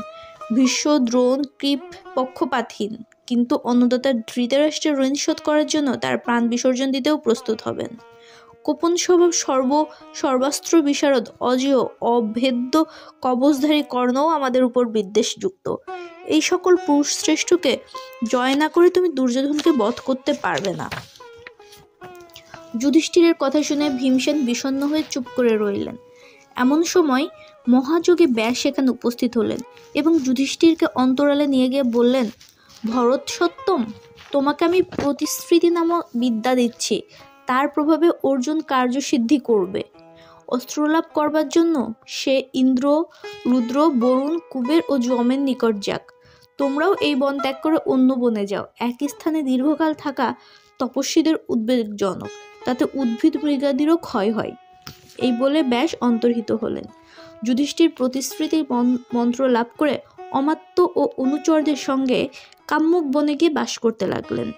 ভীষ্ম, দ্রোণ, কৃপ পক্ষপাতহীন, কিন্তু অন্নদাতা ধৃতরাষ্ট্রের ঋণ শোধ করার জন্য তার প্রাণ বিসর্জন দিতেও প্রস্তুত হবেন। কোপন স্বভাব সর্বাস্ত্র বিশারদ অজেয় অভেদ্য কবচধারী কর্ণও আমাদের উপর বিদ্বেষযুক্ত। এই সকল পুরুষ শ্রেষ্ঠকে জয় না করে তুমি দুর্যোধনকে বধ করতে পারবে না। যুধিষ্ঠিরের কথা শুনে ভীমসেন বিষণ্ণ হয়ে চুপ করে রইলেন। এমন সময় মহাযোগী ব্যাস সেখানে উপস্থিত হলেন এবং যুধিষ্ঠিরকে অন্তরালে নিয়ে গিয়ে বললেন, ভরত সত্যম, তোমাকে আমি প্রতিশ্রুতি নামক বিদ্যা দিচ্ছি, তার প্রভাবে অর্জুন কার্যসিদ্ধি করবে। অস্ত্রলাভ করবার জন্য সে ইন্দ্র, রুদ্র, বরুণ, কুবের ও যমের নিকট যাক। তোমরাও এই বন ত্যাগ করে অন্য বনে যাও। একই স্থানে দীর্ঘকাল থাকা তপস্বীদের উদ্বেগজনক, তাতে উদ্ভিদ মৃগাদিরও ক্ষয় হয়। এই বলে ব্যাস অন্তর্হিত হলেন। যুধিষ্ঠির প্রতিশ্রুতি মন্ত্র লাভ করে অমাত্য ও অনুচরদের সঙ্গে কাম্যক বনে গিয়ে বাস করতে লাগলেন।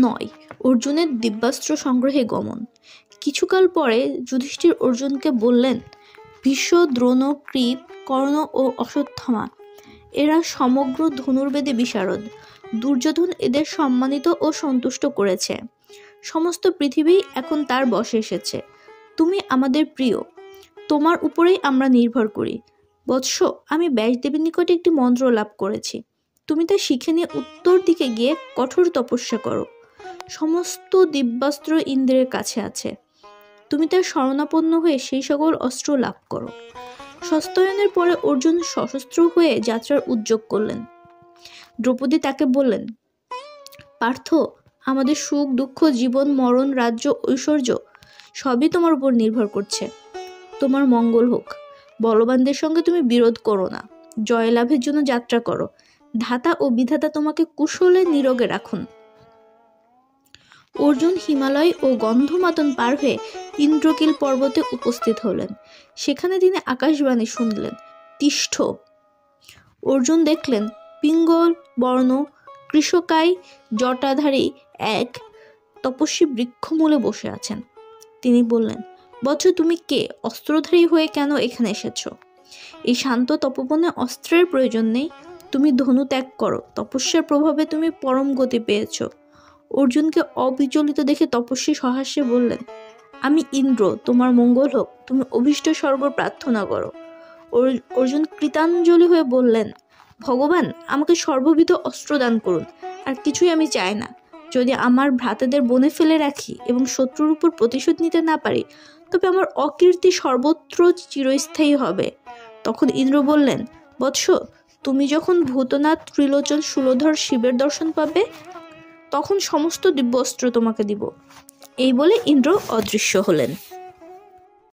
9. অর্জুনের দিব্যাস্ত্র সংগ্রহে গমন। কিছুকাল পরে যুধিষ্ঠির অর্জুনকে বললেন, ভীষ্ম, দ্রোণ, কৃপ, কর্ণ ও অশ্বত্থামা এরা সমগ্র ধনুর্বেদে বিশারদ। দুর্যোধন এদের সম্মানিত ও সন্তুষ্ট করেছে। সমস্ত পৃথিবী এখন তার বশে এসেছে। তুমি আমাদের প্রিয়, তোমার উপরেই আমরা নির্ভর করি। বৎস, আমি ব্যাসদেবের নিকটে একটি মন্ত্র লাভ করেছি, তুমি তা শিখে নিয়ে উত্তর দিকে গিয়ে কঠোর তপস্যা করো। সমস্ত দিব্যাস্ত্র ইন্দ্রের কাছে আছে, তুমি তার শরণাপন্ন হয়ে সেই সকল অস্ত্র লাভ করো। সস্তয়নের পরে অর্জুন সশস্ত্র হয়ে যাত্রার উদ্যোগ করলেন। দ্রৌপদী তাকে বললেন, পার্থ, আমাদের সুখ দুঃখ, জীবন মরণ, রাজ্য ঐশ্বর্য সবই তোমার উপর নির্ভর করছে। তোমার মঙ্গল হোক। বলবানদের সঙ্গে তুমি বিরোধ করো না, জয়লাভের জন্য যাত্রা করো। ধাতা ও বিধাতা তোমাকে কুশলে নিরোগে রাখুন। অর্জুন হিমালয় ও গন্ধমাদন পার হয়ে ইন্দ্রকিল পর্বতে উপস্থিত হলেন। সেখানে তিনি আকাশবাণী শুনলেন, তিষ্ঠ। অর্জুন দেখলেন পিঙ্গল বর্ণ কৃষকায় জটাধারী এক তপস্বী বৃক্ষমূলে বসে আছেন। তিনি বললেন, বৎস, তুমি কে? অস্ত্রধারী হয়ে কেন এখানে এসেছ? এই শান্ত তপবনে অস্ত্রের প্রয়োজন নেই, তুমি ধনু ত্যাগ করো। তপস্যার প্রভাবে তুমি পরম গতি পেয়েছ। অর্জুনকে অবিচলিত দেখে তপস্বী সহাস্যে বললেন, আমি ইন্দ্র, তোমার মঙ্গল হোক, তুমি অভীষ্ট স্বর্গ প্রার্থনা করো। অর্জুন কৃতাঞ্জলি হয়ে বললেন, ভগবান, আমাকে সর্ববিধ অস্ত্র দান করুন, আর কিছুই আমি চাই না। যদি আমার ভ্রাতাদের বনে ফেলে রাখি এবং শত্রুর উপর প্রতিশোধ নিতে না পারি, তবে আমার অকীর্তি সর্বত্র চিরস্থায়ী হবে। তখন ইন্দ্র বললেন, বৎস, তুমি যখন ভূতনাথ ত্রিলোচন শূলধর শিবের দর্শন পাবে, তখন সমস্ত দিব্য অস্ত্র তোমাকে দিব। এই বলে ইন্দ্র অদৃশ্য হলেন।